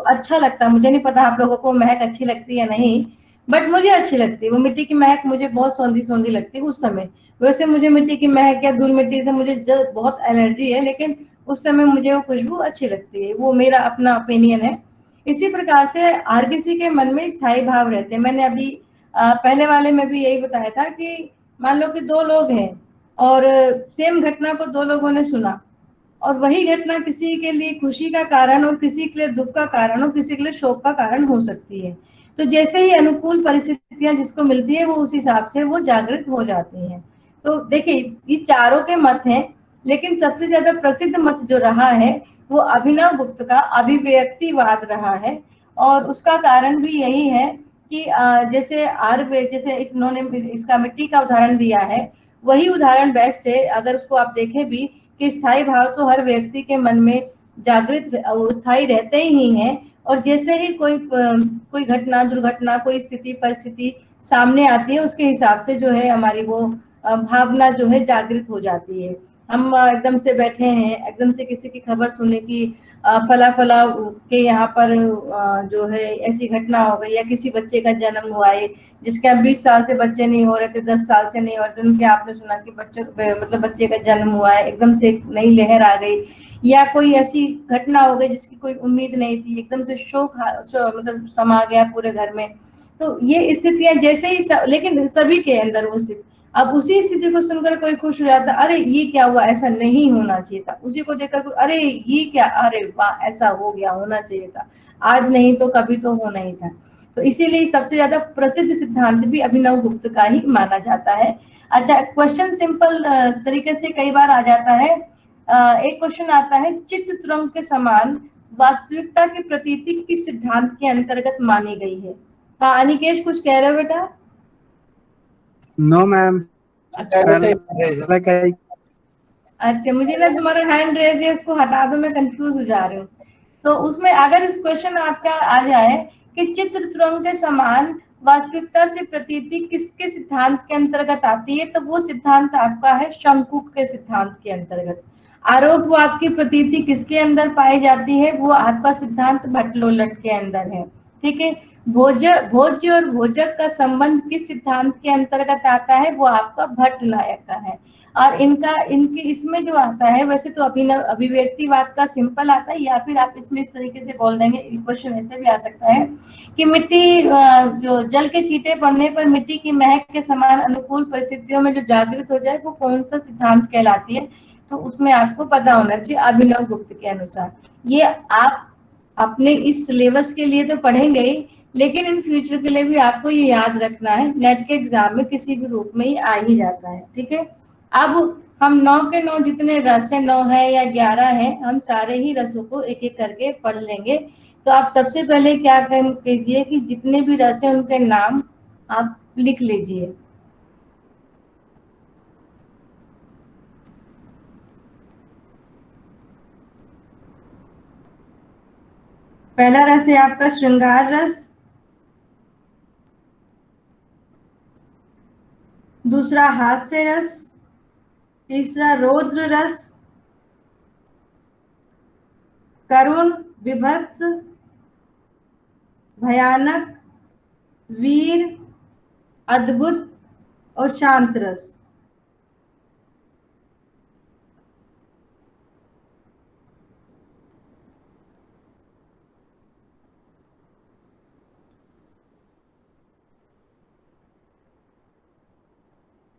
Speaker 1: अच्छा लगता है। मुझे नहीं पता आप लोगों को महक अच्छी लगती है या नहीं, बट मुझे अच्छी लगती है वो मिट्टी की महक, मुझे बहुत सौंधी सौंधी लगती है उस समय। वैसे मुझे मिट्टी की महक या धूल मिट्टी से मुझे बहुत एलर्जी है, लेकिन उस समय मुझे वो खुशबू अच्छी लगती है। वो मेरा अपना ओपिनियन है। इसी प्रकार से हर किसी के मन में स्थायी भाव रहते हैं। मैंने अभी पहले वाले में भी यही बताया था कि मान लो कि दो लोग हैं और सेम घटना को दो लोगों ने सुना, और वही घटना किसी के लिए खुशी का कारण और किसी के लिए दुख का कारण और किसी के लिए शोक का कारण हो सकती है। तो जैसे ही अनुकूल परिस्थितियां जिसको मिलती है, वो उस हिसाब से वो जागृत हो जाती हैं। तो देखिए, ये चारों के मत हैं, लेकिन सबसे ज्यादा प्रसिद्ध मत जो रहा है वो अभिनव गुप्त का अभिव्यक्तिवाद रहा है। और उसका कारण भी यही है कि जैसे इन्होंने इसका मिट्टी का उदाहरण दिया है, वही उदाहरण बेस्ट है। अगर उसको आप देखें भी कि स्थायी भाव तो हर व्यक्ति के मन में जागृत स्थायी रहते ही हैं, और जैसे ही कोई घटना, दुर्घटना, कोई स्थिति, परिस्थिति सामने आती है, उसके हिसाब से जो है हमारी वो भावना जो है जागृत हो जाती है। हम एकदम से बैठे हैं, एकदम से किसी की खबर सुने कि फला फला के यहाँ पर जो है ऐसी घटना हो गई, या किसी बच्चे का जन्म हुआ है जिसके 20 साल से बच्चे नहीं हो रहे थे, 10 साल से नहीं हो रहे थे, उनके आपने सुना कि बच्चे का जन्म हुआ है, एकदम से एक नई लहर आ गई, या कोई ऐसी घटना हो गई जिसकी कोई उम्मीद नहीं थी, एकदम से शोक मतलब समा गया पूरे घर में। तो ये स्थितियां जैसे ही लेकिन सभी के अंदर वो स्थिति, अब उसी स्थिति को सुनकर कोई खुश हो जाता, अरे ये क्या हुआ, ऐसा नहीं होना चाहिए था। उसी को देखकर अरे ये क्या, अरे वाह ऐसा हो गया, होना चाहिए था, आज नहीं तो कभी तो होना ही था। तो इसीलिए सबसे ज्यादा प्रसिद्ध सिद्धांत भी अभिनव गुप्त का ही माना जाता है। अच्छा, क्वेश्चन सिंपल तरीके से कई बार आ जाता है। एक क्वेश्चन आता है, चित्त तरंग के समान वास्तविकता की प्रतीति किस सिद्धांत के अंतर्गत मानी गई है? हाँ अनिकेश, कुछ कह रहे हो बेटा?
Speaker 4: No ma'am.
Speaker 1: अच्छा, मुझे ना तुम्हारा हैंड रेज है, उसको हटा दो, मैं कंफ्यूज हो जा रही हूँ। तो उसमें अगर इस क्वेश्चन आपका आ जाए कि चित्र तरंग के समान वास्तविकता से प्रतीति किसके सिद्धांत के अंतर्गत आती है, तो वो सिद्धांत आपका है शंकुक के सिद्धांत के अंतर्गत। आरोपवाद की प्रतीति किसके अंदर पाई जाती है, वो आपका सिद्धांत भट्टलोलट के अंदर है। ठीक है, भोज्य और भोजक का संबंध किस सिद्धांत के अंतर्गत आता है, वो आपका भट्ट नायक का है। और इनके इसमें जो आता है, वैसे तो अभिव्यक्तिवाद का सिंपल आता है, या फिर आप इसमें इस तरीके से बोल देंगे, क्वेश्चन ऐसे भी आ सकता है कि मिट्टी जो जल के छींटे पड़ने पर मिट्टी की महक के समान अनुकूल परिस्थितियों में जो जागृत हो जाए, वो कौन सा सिद्धांत कहलाती है? तो उसमें आपको पता होना चाहिए अभिनव गुप्त के अनुसार। ये आप अपने इस सिलेबस के लिए तो पढ़ेंगे ही, लेकिन इन फ्यूचर के लिए भी आपको ये याद रखना है, नेट के एग्जाम में किसी भी रूप में ये आ ही जाता है। ठीक है, अब हम 9 के 9 जितने रस है, 9 है या 11 है, हम सारे ही रसों को एक एक करके पढ़ लेंगे। तो आप सबसे पहले क्या कीजिए कि जितने भी रस है उनके नाम आप लिख लीजिए। पहला रस है आपका श्रृंगार रस, दूसरा हास्य रस, तीसरा रौद्र रस, करुण, विभत्स, भयानक, वीर, अद्भुत और शांत रस।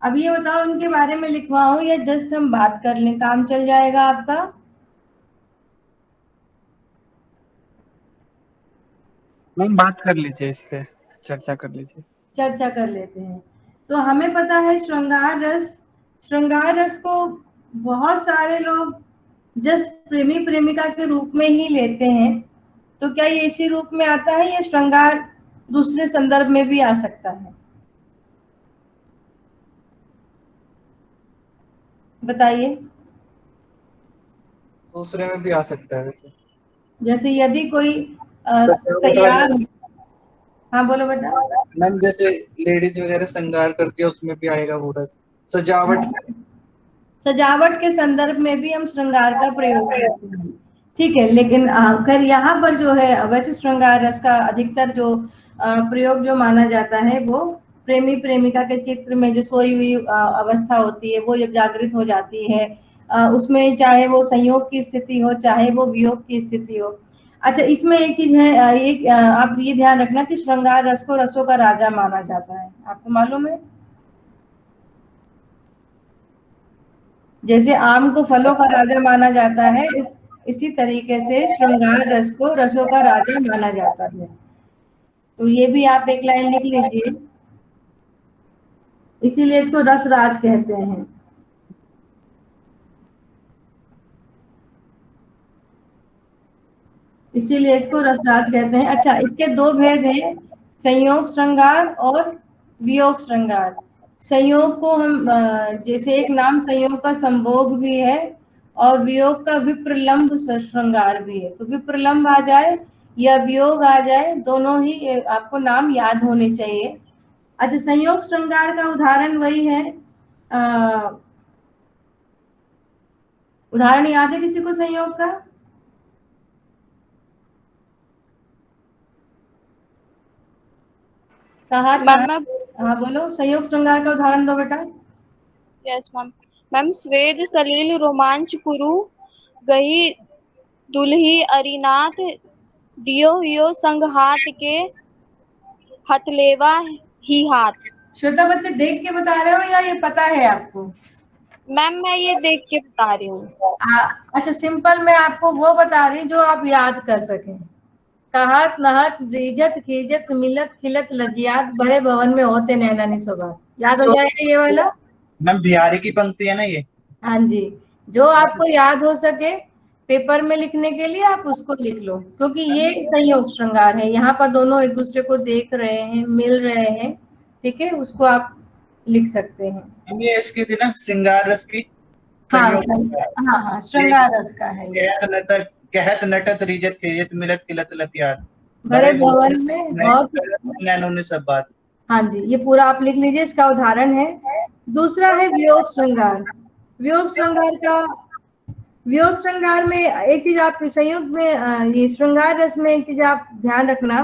Speaker 1: अब ये बताओ इनके बारे में लिखवाऊं या जस्ट हम बात कर लें, काम चल जाएगा आपका?
Speaker 4: मैम बात कर लीजिए, इस पे चर्चा कर लीजिए।
Speaker 1: चर्चा कर लेते हैं। तो हमें पता है श्रृंगार रस को बहुत सारे लोग जस्ट प्रेमी प्रेमिका के रूप में ही लेते हैं। तो क्या ये इसी रूप में आता है या श्रृंगार दूसरे संदर्भ में भी आ सकता है? बताइए।
Speaker 6: दूसरे में भी आ सकता है वैसे।
Speaker 1: जैसे यदि कोई तैयार, हाँ बोलो बेटा।
Speaker 6: मैम जैसे लेडीज वगैरह श्रृंगार करती है उसमें भी आएगा वो रस।
Speaker 1: सजावट के संदर्भ में भी हम श्रृंगार का प्रयोग करते हैं। ठीक है, लेकिन अगर यहाँ पर जो है वैसे श्रृंगार रस का अधिकतर जो प्रयोग जो माना जाता है, वो प्रेमी प्रेमिका के चित्र में जो सोई हुई अवस्था होती है, वो जब जागृत हो जाती है, उसमें चाहे वो संयोग की स्थिति हो, चाहे वो वियोग की स्थिति हो। अच्छा, इसमें एक चीज है, आप ये ध्यान रखना कि श्रृंगार रस को रसों का राजा माना जाता है, आपको मालूम है? जैसे आम को फलों का राजा माना जाता है, इसी तरीके से श्रृंगार रस को रसों का राजा माना जाता है। तो ये भी आप एक लाइन लिख लीजिए, इसीलिए इसको रस राज कहते हैं। इसीलिए इसको रसराज कहते हैं। अच्छा, इसके दो भेद हैं, संयोग श्रृंगार और वियोग श्रृंगार। संयोग को हम जैसे एक नाम संयोग का संभोग भी है और वियोग का विप्रलंब श्रृंगार भी है, तो विप्रलंब आ जाए या वियोग आ जाए, दोनों ही आपको नाम याद होने चाहिए। अच्छा, संयोग श्रृंगार का उदाहरण वही है, उदाहरण याद है किसी को संयोग का? कहा
Speaker 7: मैम मैं
Speaker 1: हाँ बोलो, संयोग श्रृंगार का उदाहरण दो बेटा।
Speaker 7: Yes ma'am. मैम स्वेद सलील रोमांच पुरु गही दुल्ही अरिनाथ दियो हियो संग हाथ के हथलेवा ही हाथ।
Speaker 1: श्वेता, बच्चे देख के बता रहे हो या ये पता है आपको?
Speaker 7: मैम मैं ये देख के बता रही हूँ।
Speaker 1: अच्छा, सिंपल मैं आपको वो बता रही जो आप याद कर सकें। कहत नहत रीजत खीजत मिलत खिलत लजियात भरे भवन में होते नैना निसोबात। याद हो
Speaker 6: तो
Speaker 1: जाएगा ये वाला?
Speaker 6: मैम बिहारी की पंक्ति है ना ये?
Speaker 1: हाँ जी, जो आपको याद हो सके पेपर में लिखने के लिए आप उसको लिख लो, क्योंकि ये संयोग श्रृंगार है। यहाँ पर दोनों एक दूसरे को देख रहे हैं, मिल रहे हैं, ठीक है, उसको आप लिख सकते हैं।
Speaker 6: ये इसकी थी ना श्रृंगार रस की
Speaker 1: हाँ
Speaker 6: संयोग।
Speaker 1: हाँ हाँ, श्रृंगार रस का है ये।
Speaker 6: कहत नटत रीजत खीजत मिलत किलत लतियात
Speaker 1: भरे भवन में बहुत।
Speaker 6: नैनों ने सब बात।
Speaker 1: हाँ जी, ये पूरा आप लिख लीजिए, इसका उदाहरण है। दूसरा है वियोग श्रृंगार। वियोग श्रृंगार का, वियोग श्रृंगार में एक चीज आप संयोग में ये श्रृंगार रस में एक चीज आप ध्यान रखना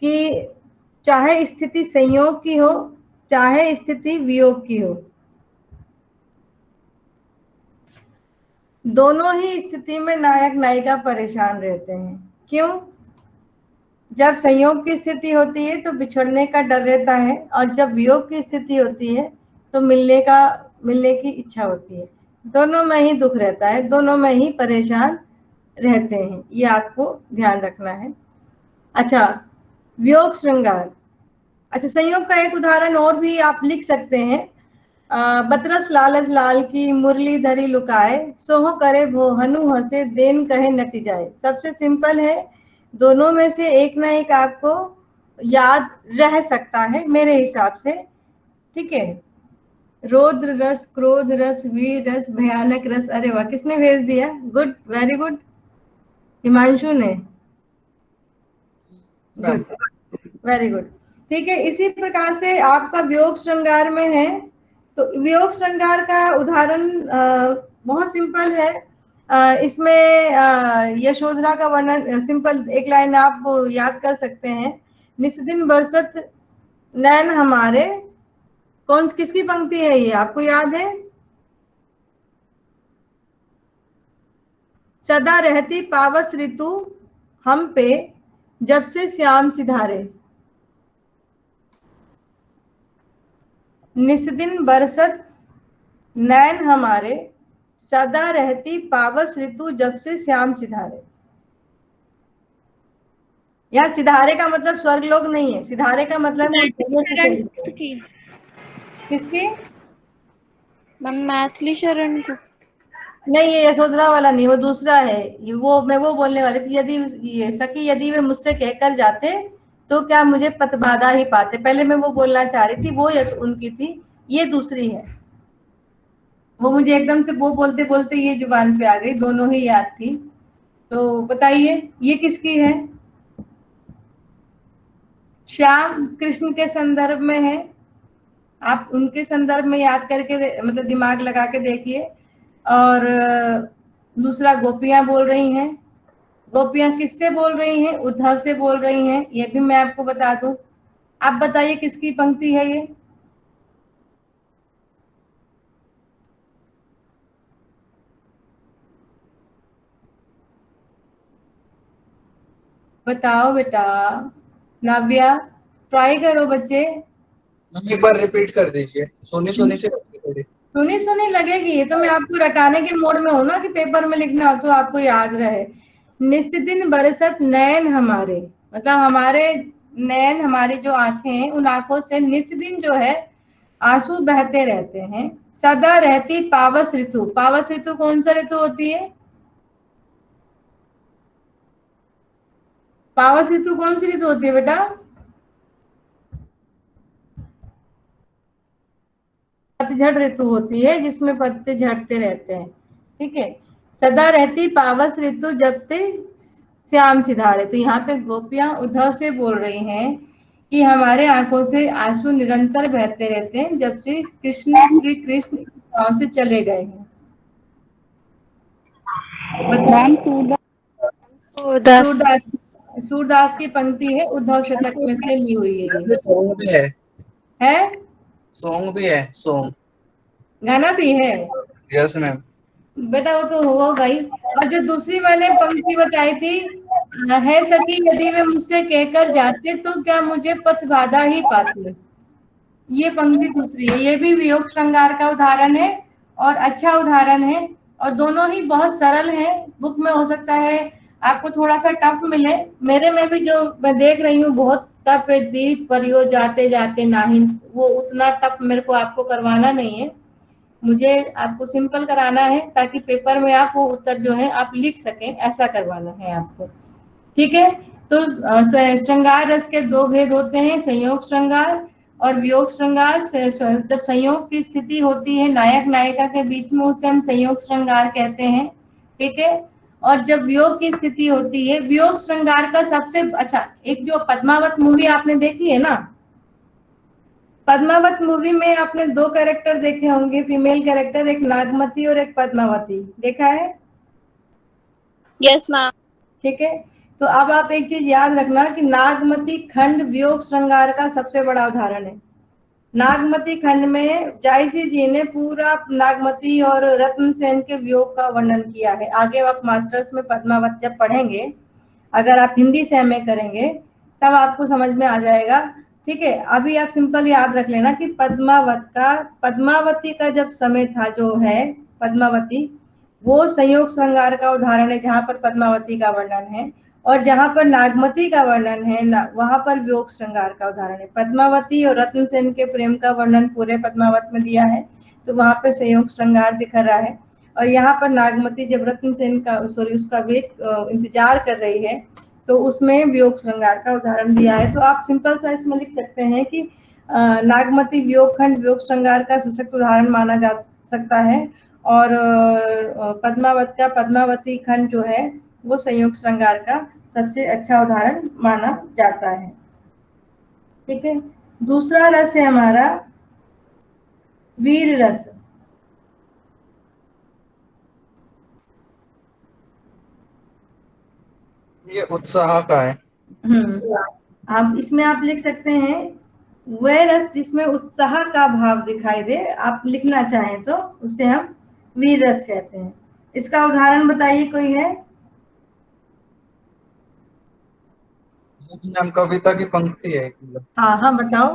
Speaker 1: कि चाहे स्थिति संयोग की हो चाहे स्थिति वियोग की हो, दोनों ही स्थिति में नायक नायिका परेशान रहते हैं। क्यों? जब संयोग की स्थिति होती है तो बिछड़ने का डर रहता है, और जब वियोग की स्थिति होती है तो मिलने की इच्छा होती है। दोनों में ही दुख रहता है, दोनों में ही परेशान रहते हैं, ये आपको ध्यान रखना है। अच्छा, वियोग श्रृंगार। अच्छा, संयोग का एक उदाहरण और भी आप लिख सकते हैं। बतरस लालच लाल की मुरली धरी लुकाए सोह करे भो हनु हंसे देन कहे नट जाए। सबसे सिंपल है, दोनों में से एक ना एक आपको याद रह सकता है मेरे हिसाब से, ठीक है। रौद्र रस, क्रोध रस, वीर रस, भयानक रस। अरे वाह, किसने भेज दिया? गुड, वेरी गुड, हिमांशु ने। गुड, वेरी गुड, ठीक है। इसी प्रकार से आपका वियोग श्रृंगार में है, तो वियोग श्रृंगार का उदाहरण बहुत सिंपल है। इसमें यशोधरा का वर्णन, सिंपल एक लाइन आप याद कर सकते हैं। निस दिन बरसत नैन हमारे, कौन किसकी पंक्ति है ये, आपको याद है? सदा रहती पावस ऋतु हम पे जब से श्याम सिधारे। निस्दिन बरसत नैन हमारे सदा रहती पावस ऋतु जब से श्याम सिधारे। यहाँ सिधारे का मतलब स्वर्गलोक नहीं है, सिधारे का मतलब है किसकी?
Speaker 7: मैथिली शरण को।
Speaker 1: नहीं, ये यशोधरा वाला नहीं, वो दूसरा है। वो मैं वो बोलने वाली थी, यदि ये सखी यदि वे मुझसे कहकर जाते तो क्या मुझे पतबाधा ही पाते। पहले मैं वो बोलना चाह रही थी, वो यश उनकी थी, ये दूसरी है। वो मुझे एकदम से वो बोलते बोलते ये जुबान पे आ गई, दोनों ही याद थी। तो बताइए ये किसकी है? श्याम कृष्ण के संदर्भ में है, आप उनके संदर्भ में याद करके मतलब दिमाग लगा के देखिए। और दूसरा गोपियां बोल रही हैं। गोपियां किससे बोल रही हैं? उद्धव से बोल रही हैं, ये भी मैं आपको बता दूं। आप बताइए किसकी पंक्ति है ये? बताओ बेटा, नाव्या, ट्राई करो बच्चे।
Speaker 6: एक बार रिपीट कर दीजिए, सोनी सोनी से थोड़ी।
Speaker 1: सुनी सुनी लगेगी, ये तो मैं आपको रटाने के मोड में हूं ना कि पेपर में लिखना हो तो आपको याद रहे। निस्दिन बरसत नयन हमारे, मतलब हमारे नयन, हमारी जो आंखें हैं उन आंखों से निस्दिन जो है आंसू बहते रहते हैं। सदा रहती पावस ऋतु, पावस ऋतु कौन सा ऋतु होती है? पावस ऋतु कौन सी ऋतु होती है बेटा? पतझड़ ऋतु होती है जिसमें पत्ते झड़ते रहते हैं, ठीक है। सदा रहती पावस ऋतु जब ते श्याम सिधारे। तो यहाँ पे गोपियां उद्धव से बोल रही हैं कि हमारे आंखों से आंसू निरंतर बहते रहते हैं जब से श्री कृष्ण गांव से चले गए हैं।
Speaker 2: मैम सूरदास
Speaker 1: सूरदास सूरदास की पंक्ति है, उद्धव शतक में से ली हुई है ये।
Speaker 6: सॉन्ग भी है,
Speaker 1: है
Speaker 6: सॉन्ग भी है, सॉन्ग।
Speaker 1: गाना भी है
Speaker 6: यस मैम।
Speaker 1: बेटा, वो तो होगा ही। और जो दूसरी मैंने पंक्ति बताई थी, है सखी यदि वे मुझसे कहकर जाते तो क्या मुझे पथ बाधा ही पाते। ये पंक्ति दूसरी है, ये भी वियोग श्रृंगार का उदाहरण है और अच्छा उदाहरण है, और दोनों ही बहुत सरल हैं। बुक में हो सकता है आपको थोड़ा सा टफ मिले, मेरे में भी जो मैं देख रही हूँ बहुत टफ है। दीप परियो जाते जाते नाहिन, वो उतना टफ मेरे को आपको करवाना नहीं है, मुझे आपको सिंपल कराना है ताकि पेपर में आप वो उत्तर जो है आप लिख सकें, ऐसा करवाना है आपको, ठीक है। तो श्रृंगार रस के दो भेद होते हैं, संयोग श्रृंगार और वियोग श्रृंगार। जब संयोग की स्थिति होती है नायक नायिका के बीच में, उसे हम संयोग श्रृंगार कहते हैं, ठीक है। और जब वियोग की स्थिति होती है, वियोग श्रृंगार का सबसे अच्छा, एक जो पद्मावत मूवी आपने देखी है ना, पद्मावत मूवी में आपने दो कैरेक्टर देखे होंगे, फीमेल कैरेक्टर, एक नागमती और एक पद्मावती, देखा है?
Speaker 7: Yes ma'am.
Speaker 1: ठीक है, तो अब आप एक चीज याद रखना कि नागमती खंड वियोग श्रृंगार का सबसे बड़ा उदाहरण है। नागमती खंड में जायसी जी ने पूरा नागमती और रत्न सेन के वियोग का वर्णन किया है। आगे आप मास्टर्स में पद्मावत जब पढ़ेंगे, अगर आप हिंदी से एमए करेंगे तब आपको समझ में आ जाएगा, ठीक है। अभी आप सिंपल याद रख लेना कि पद्मावती का जब समय था, जो है पद्मावती, वो संयोग श्रृंगार का उदाहरण है जहां पर पद्मावती का वर्णन है, और जहां पर नागमती का वर्णन है वहां पर वियोग श्रृंगार का उदाहरण है। पद्मावती और रत्न सेन के प्रेम का वर्णन पूरे पद्मावत में दिया है, तो वहां पे संयोग श्रृंगार दिख रहा है। और यहाँ पर नागमती जब रत्न सेन का उसका वेट इंतजार कर रही है, तो उसमें वियोग श्रृंगार का उदाहरण दिया है। तो आप सिंपल सा इसमें लिख सकते हैं कि नागमती वियोग खंड वियोग श्रृंगार का सशक्त उदाहरण माना जा सकता है, और पद्मावती खंड जो है वो संयोग श्रृंगार का सबसे अच्छा उदाहरण माना जाता है, ठीक है। दूसरा रस है हमारा वीर रस।
Speaker 6: ये उत्साह का है।
Speaker 1: आप इसमें आप लिख सकते हैं वह रस जिसमें उत्साह का भाव दिखाई दे, आप लिखना चाहें तो उसे हम वीर रस कहते हैं। इसका उदाहरण बताइए, कोई है?
Speaker 6: हम कविता की पंक्ति है।
Speaker 1: हाँ हाँ बताओ।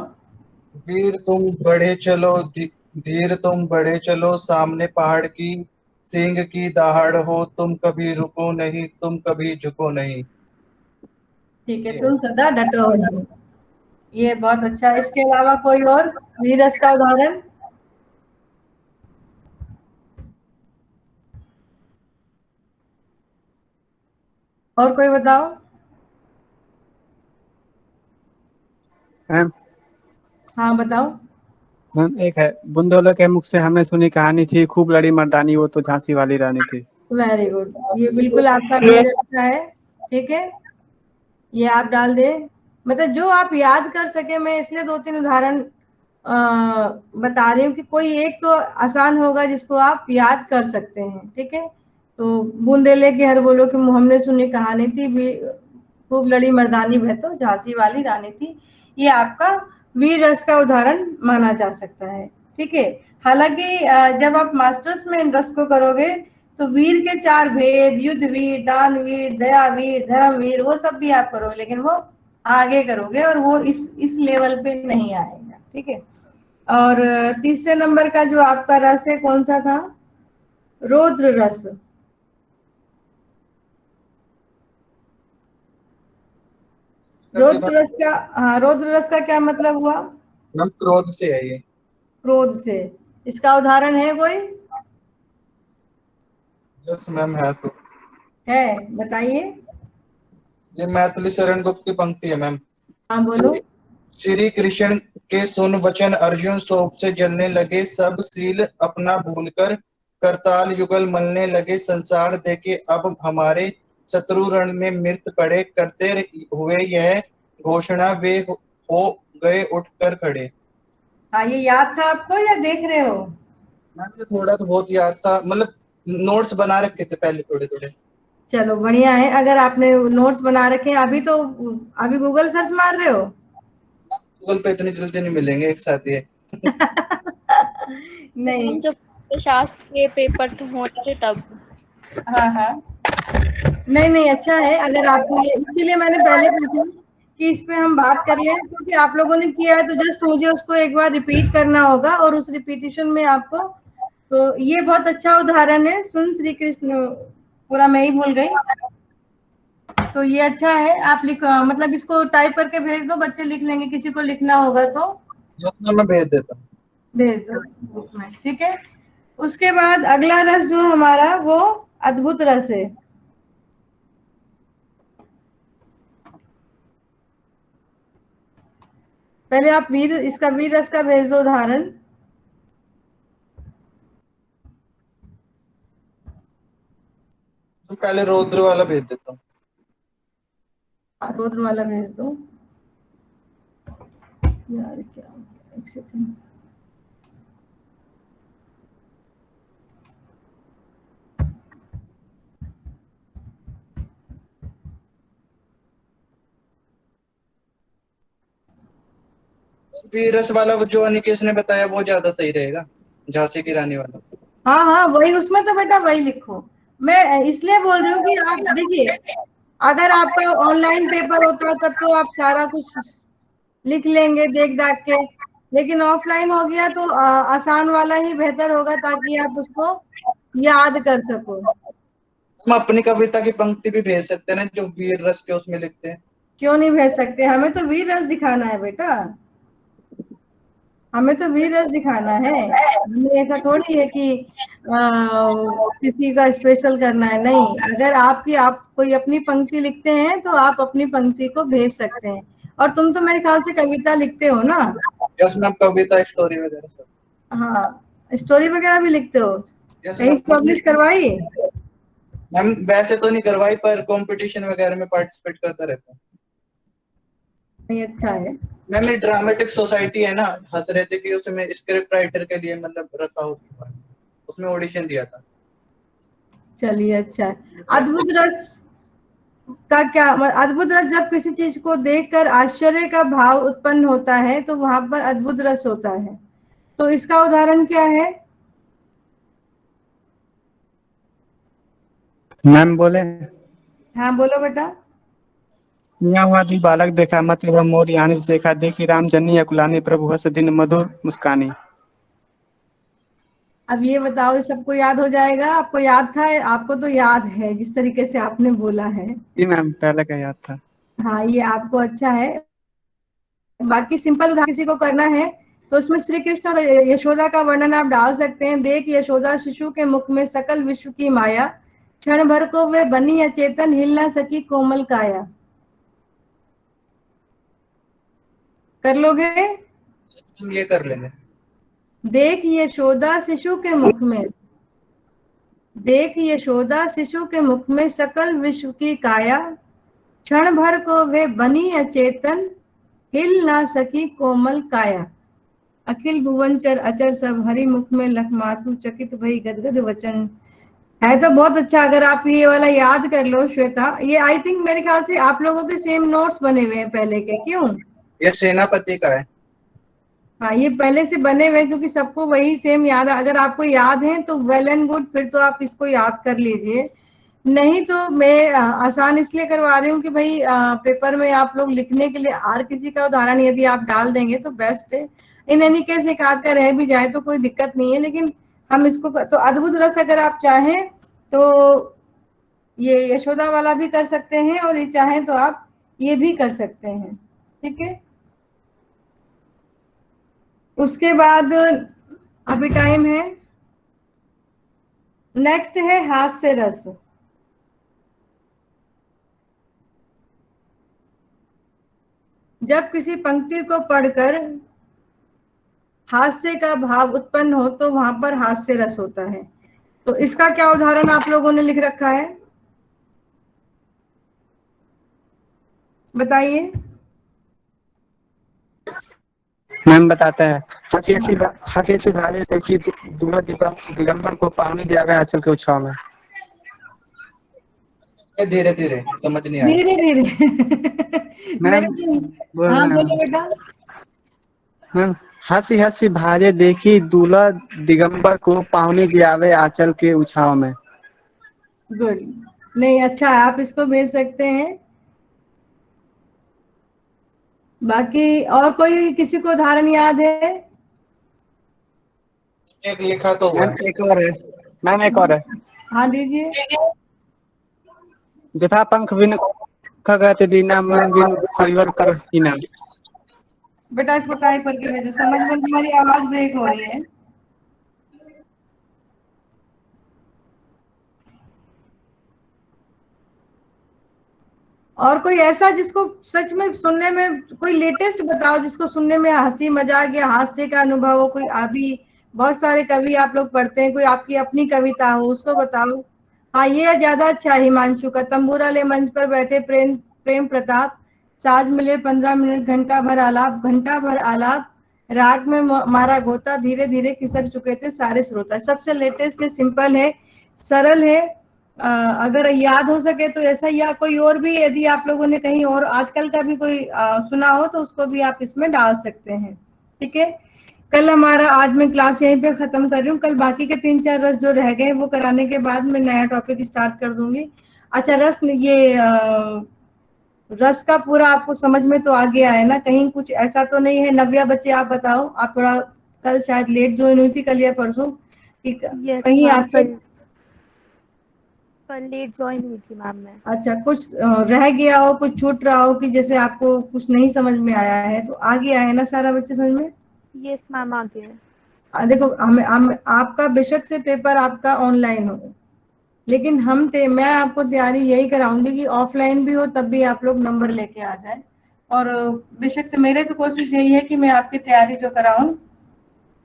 Speaker 6: वीर तुम बढ़े चलो, धीर तुम बढ़े चलो, सामने पहाड़ की सींग की दहाड़ हो, तुम कभी रुको नहीं, तुम कभी झुको नहीं।
Speaker 1: ठीक है, तुम सदा डटो नहीं, ये बहुत अच्छा है। इसके अलावा कोई और वीर रस का उदाहरण? और कोई बताओ।
Speaker 4: मैम
Speaker 1: हाँ बताओ।
Speaker 4: मैम एक है, बुंदोलो के मुख से हमने सुनी कहानी थी, खूब लड़ी मर्दानी वो तो झांसी वाली रानी थी।
Speaker 1: वेरी गुड, ये बिल्कुल आपका वीर रस का है, ठीक है, ये आप डाल दे। मतलब जो आप याद कर सके, मैं इसलिए दो तीन उदाहरण बता रही हूँ कि कोई एक तो आसान होगा जिसको आप याद कर सकते हैं, ठीक है। तो बूंदेले के हर बोलो कि हमने सुनी कहानी थी, खूब लड़ी मर्दानी वह तो झांसी वाली रानी थी, ये आपका वीर रस का उदाहरण माना जा सकता है, ठीक है। हालांकि जब आप मास्टर्स में इन रस को करोगे तो वीर के चार भेद, युद्ध वीर, दान वीर, दया वीर, धर्म वीर, वो सब भी आप करोगे, लेकिन वो आगे करोगे और वो इस लेवल पे नहीं आएगा, ठीक है। और तीसरे नंबर का जो आपका रस है कौन सा था? रौद्र रस। रौद्र रस का, हाँ, रौद्र रस का क्या मतलब हुआ?
Speaker 6: मैम क्रोध से है ये।
Speaker 1: क्रोध से। इसका उदाहरण है कोई?
Speaker 6: यस मैम है, तो
Speaker 1: है, बताइए।
Speaker 6: ये मैथिली शरण गुप्त की पंक्ति है मैम।
Speaker 1: हाँ बोलो।
Speaker 6: श्री कृष्ण के सुन वचन अर्जुन शोक से जलने लगे, सब सील अपना भूलकर करताल युगल मलने लगे। संसार देखे अब हमारे शत्रु रण में मृत पड़े, करते हुए यह घोषणा वे हो गए उठकर खड़े।
Speaker 1: हाँ, ये याद था आपको या देख रहे हो?
Speaker 6: मुझे थोड़ा तो बहुत याद था, मतलब नोट्स बना रखे थे पहले थोड़े थोड़े।
Speaker 1: चलो बढ़िया है, अगर आपने नोट्स बना रखे हैं अभी तो अभी गूगल सर्च मार रहे हो?
Speaker 6: गूगल पे इतनी जल्दी नहीं मिलेंगे एक साथ ये।
Speaker 1: नहीं।
Speaker 7: जब शास्त्र के पेपर तो होते थे तब।
Speaker 1: हाँ हाँ, नहीं नहीं, अच्छा है अगर आपको इसीलिए मैंने पहले पूछा कि इस पे हम बात कर लें, क्योंकि आप लोगों ने किया है तो जस्ट मुझे उसको एक बार रिपीट करना होगा और उस रिपीटिशन में आपको, तो ये बहुत अच्छा उदाहरण है। सुन श्री कृष्ण, पूरा मैं ही भूल गई, तो ये अच्छा है। आप मतलब इसको टाइप करके भेज दो, बच्चे लिख लेंगे, किसी को लिखना होगा तो
Speaker 6: मैं भेज देता हूँ।
Speaker 1: भेज दो ग्रुप में, ठीक है। उसके बाद अगला रस जो हमारा वो अद्भुत रस है। पहले आप वीर रस का भेज दो उदाहरण।
Speaker 6: तो पहले रौद्र वाला भेज देता हूँ।
Speaker 1: रौद्र वाला भेज दो यार, क्या एक सेकंड।
Speaker 6: वीरस वाला वो जो अनिकेश ने बताया वो ज्यादा सही रहेगा, झांसी की रानी वाला।
Speaker 1: हाँ हाँ, वही, उसमें तो बेटा वही लिखो। मैं इसलिए बोल रही हूँ कि आप देखिए, अगर आपका ऑनलाइन पेपर होता तब तो आप सारा कुछ लिख लेंगे देख दाख के, लेकिन ऑफलाइन हो गया तो आसान वाला ही बेहतर होगा ताकि आप उसको याद कर सको।
Speaker 6: हम अपनी कविता की पंक्ति भी भेज सकते हैं ना, जो वीर रस के उसमें लिखते हैं।
Speaker 1: क्यों नहीं भेज सकते? हमें तो वीर रस दिखाना है बेटा, हमें तो वीर रस दिखाना है। हमें ऐसा थोड़ी है कि किसी का स्पेशल करना है, नहीं। अगर आप कोई अपनी पंक्ति लिखते हैं तो आप अपनी पंक्ति को भेज सकते हैं। और तुम तो मेरे ख्याल से कविता लिखते हो ना?
Speaker 6: यस मैम, कविता स्टोरी वगैरह सब।
Speaker 1: हाँ, स्टोरी वगैरह भी लिखते हो?
Speaker 6: यस
Speaker 1: कहीं पब्लिश करवाई?
Speaker 6: मैम, वैसे तो नहीं करवाई पर कंपटीशन वगैरह में पार्टिसिपेट करता रहता हूँ।
Speaker 1: नहीं, अच्छा है।
Speaker 6: मैम ये ड्रामेटिक सोसाइटी है ना, हंस रहे थे कि उसमें स्क्रिप्ट राइटर के लिए मतलब रखा हो, उसमें ऑडिशन दिया था।
Speaker 1: चलिए, अच्छा है। अद्भुत रस का क्या अद्भुत रस, जब किसी चीज को देखकर आश्चर्य का भाव उत्पन्न होता है तो वहां पर अद्भुत रस होता है। तो इसका उदाहरण क्या है?
Speaker 4: मैम बोले,
Speaker 1: हाँ बोलो बेटा।
Speaker 4: यहाँ हुआ दी बालक देखा मत वह मोर यानी देखा, देखी राम जन्नी अकुलानी प्रभु हस दिन मधुर मुस्कानी।
Speaker 1: अब ये बताओ, ये सबको याद हो जाएगा? आपको याद था? आपको तो याद है जिस तरीके से आपने बोला है।
Speaker 4: जी मैम, पहले का याद था।
Speaker 1: हाँ, ये आपको अच्छा है। बाकी सिंपल उदाहरण किसी को करना है तो उसमें श्री कृष्ण और यशोदा का वर्णन आप डाल सकते हैं। देख यशोदा शिशु के मुख में सकल विश्व की माया, क्षण भर को वे बनी अचेतन, हिल ना सकी कोमल काया। कर लोगे?
Speaker 6: हम ये कर लेंगे।
Speaker 1: देख यशोदा शिशु के मुख में, देख यशोदा शिशु के मुख में सकल विश्व की काया, क्षण भर को वे बनी अचेतन, हिल ना सकी कोमल काया। अखिल भुवन चर अचर सब हरि मुख में लख मातु, चकित भई गदगद वचन। है तो बहुत अच्छा। अगर आप ये वाला याद कर लो श्वेता, ये आई थिंक मेरे ख्याल से आप लोगों के सेम नोट्स बने हुए हैं पहले के, क्यों?
Speaker 6: ये सेनापति का है।
Speaker 1: हाँ, ये पहले से बने हुए क्योंकि सबको वही सेम याद है। अगर आपको याद है तो वेल एंड गुड, फिर तो आप इसको याद कर लीजिए। नहीं तो मैं आसान इसलिए करवा रही हूँ कि भाई पेपर में आप लोग लिखने के लिए हर किसी का उदाहरण यदि आप डाल देंगे तो बेस्ट है। इन एनी केस एक आध का रह भी जाए तो कोई दिक्कत नहीं है, लेकिन हम इसको तो अद्भुत रस अगर आप चाहें तो ये यशोदा वाला भी कर सकते हैं, और ये चाहें तो आप ये भी कर सकते हैं, ठीक है। उसके बाद अभी टाइम है, नेक्स्ट है हास्य रस। जब किसी पंक्ति को पढ़कर हास्य का भाव उत्पन्न हो तो वहां पर हास्य रस होता है। तो इसका क्या उदाहरण आप लोगों ने लिख रखा है, बताइए।
Speaker 4: मैम बताते हैं। हंसी हंसी भाले देखी दूल्हा दिगंबर को पानी दिया आंचल के उछाव में।
Speaker 6: धीरे धीरे समझ नहीं आया।
Speaker 1: धीरे धीरे
Speaker 4: मैम
Speaker 1: मेरे
Speaker 4: बोल
Speaker 1: हाँ
Speaker 4: रहे
Speaker 1: बोलो
Speaker 4: हैं
Speaker 1: बेटा।
Speaker 4: मैम, हंसी हंसी भाले देखी दूल्हा दिगंबर को पानी दियावे आंचल के उछाव में।
Speaker 1: गुड, नहीं अच्छा, आप इसको भेज सकते हैं। बाकी और कोई किसी को उदाहरण याद है?
Speaker 6: एक लिखा तो हुआ
Speaker 4: मैम
Speaker 6: है।
Speaker 4: एक और है। मैम एक और है।
Speaker 1: हाँ दीजिए।
Speaker 4: जथा पंख बिन खगत दीना मन बिन परिवर कर हीना।
Speaker 1: बेटा इसको टाइप करके भेजो, समझ में तुम्हारी आवाज ब्रेक हो रही है। और कोई ऐसा जिसको सच में सुनने में कोई लेटेस्ट बताओ, जिसको सुनने में हंसी मजाक या हास्य का अनुभव हो। कोई अभी बहुत सारे कवि आप लोग पढ़ते हैं, कोई आपकी अपनी कविता हो उसको बताओ। हाँ ये ज्यादा अच्छा है। हिमांशु का तंबूरा ले मंच पर बैठे प्रेम प्रेम प्रताप, साज मिले 15 मिनट, घंटा भर आलाप, राग में मारा गोता, धीरे धीरे खिसक चुके थे सारे श्रोता। सबसे लेटेस्ट है, सिंपल है, सरल है। अगर याद हो सके तो ऐसा, या कोई और भी यदि आप लोगों ने कहीं और आजकल का भी कोई सुना हो तो उसको भी आप इसमें डाल सकते हैं। ठीक है, कल हमारा, आज मैं क्लास यहीं पे खत्म कर रही हूँ। कल बाकी के 3-4 रस जो रह गए वो कराने के बाद मैं नया टॉपिक स्टार्ट कर दूंगी। अच्छा रस, ये रस का पूरा आपको समझ में तो आ गया है ना? कहीं कुछ ऐसा तो नहीं है? नव्या बच्चे आप बताओ, आप थोड़ा कल शायद लेट ज्वाइन हुई थी, कल या परसों, कि
Speaker 7: यस
Speaker 1: कहीं
Speaker 7: मैम,
Speaker 1: आपके
Speaker 7: कल लेट ज्वाइन हुई थी मैम मैं।
Speaker 1: अच्छा कुछ रह गया हो, कुछ छूट रहा हो, कि जैसे आपको कुछ नहीं समझ में आया है, तो आ गया है ना सारा बच्चे समझ में?
Speaker 7: यस मैम आ गया है।
Speaker 1: देखो हम आपका बेशक से पेपर आपका ऑनलाइन हो, लेकिन मैं आपको तैयारी यही कराऊंगी कि ऑफलाइन भी हो तब भी आप लोग नंबर लेके आ जाए। और बेशक से मेरे तो कोशिश यही है कि मैं आपकी तैयारी जो कराऊं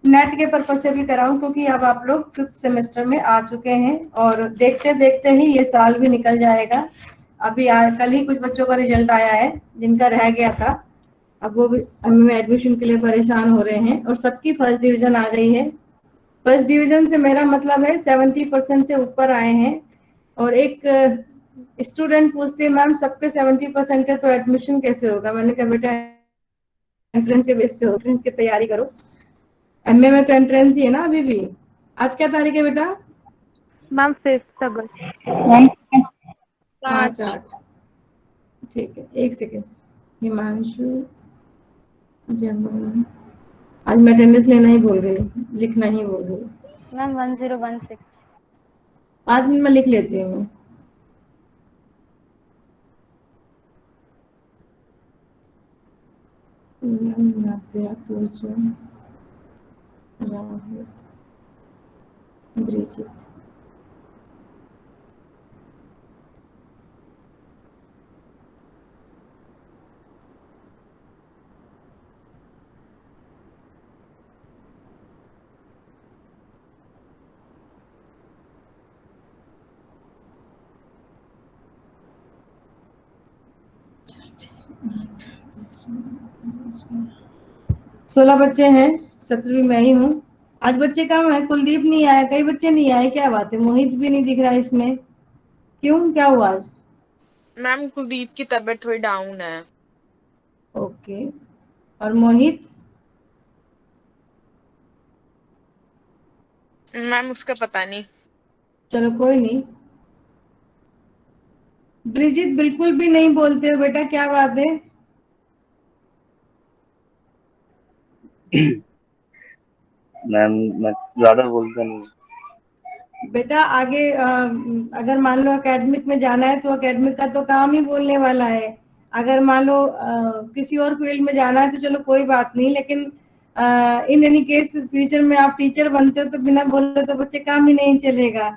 Speaker 1: नेट के पर्पज से भी कराऊं, क्योंकि अब आप लोग 5th सेमेस्टर में आ चुके हैं और देखते देखते ही ये साल भी निकल जाएगा। अभी कल ही कुछ बच्चों का रिजल्ट आया है जिनका रह गया था, अब वो भी में एडमिशन के लिए परेशान हो रहे हैं, और सबकी फर्स्ट डिवीजन आ गई है। फर्स्ट डिवीजन से मेरा मतलब है 70% से ऊपर आए हैं। और एक स्टूडेंट पूछते हैं मैम सबके 70% का तो एडमिशन कैसे होगा? मैंने कहा बेटा एंट्रेंस के बेस पे हो, एंट्रेंस की तैयारी करो। एमए में तो एंट्रेंस ही है ना अभी भी। आज क्या तारीख है बेटा?
Speaker 7: मैम 5 अगस्त।
Speaker 2: मैम
Speaker 1: 5/8। ठीक है, एक सेकेंड। हिमांशु जमुना, आज मैं अटेंडेंस लेना ही भूल गई, लिखना ही भूल गई।
Speaker 8: मैम 1016।
Speaker 1: 5 मिनट में लिख लेती हूँ। राहुल, ब्रिजित, सोलह बच्चे हैं, 17वीं मैं ही हूँ। आज बच्चे कम है, कुलदीप नहीं आया, कई बच्चे नहीं आए, क्या बात है? मोहित भी नहीं दिख रहा इसमें, क्यों, क्या हुआ आज?
Speaker 9: मैम कुलदीप की तबीयत थोड़ी डाउन है।
Speaker 1: ओके, और मोहित?
Speaker 9: मैम उसका पता नहीं।
Speaker 1: चलो कोई नहीं। ब्रिजित बिल्कुल भी नहीं बोलते हो बेटा, क्या बात है?
Speaker 10: मैम मैं ज्यादा बोलता नहीं।
Speaker 1: बेटा आगे अगर मान लो एकेडमिक में जाना है तो एकेडमिक का तो काम ही बोलने वाला है। अगर मान लो किसी और फील्ड में जाना है तो चलो कोई बात नहीं, लेकिन इन एनी केस फ्यूचर में आप टीचर बनते हो तो बिना बोले तो बच्चे काम ही नहीं चलेगा।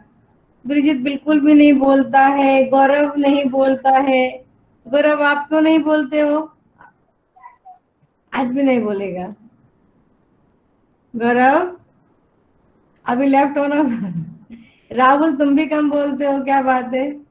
Speaker 1: ब्रिजित बिल्कुल भी नहीं बोलता है, गौरव नहीं बोलता है। गौरव आप क्यों नहीं बोलते हो? आज भी नहीं बोलेगा। गौरव अभी लेफ्ट होना। राहुल तुम भी कम बोलते हो, क्या बात है?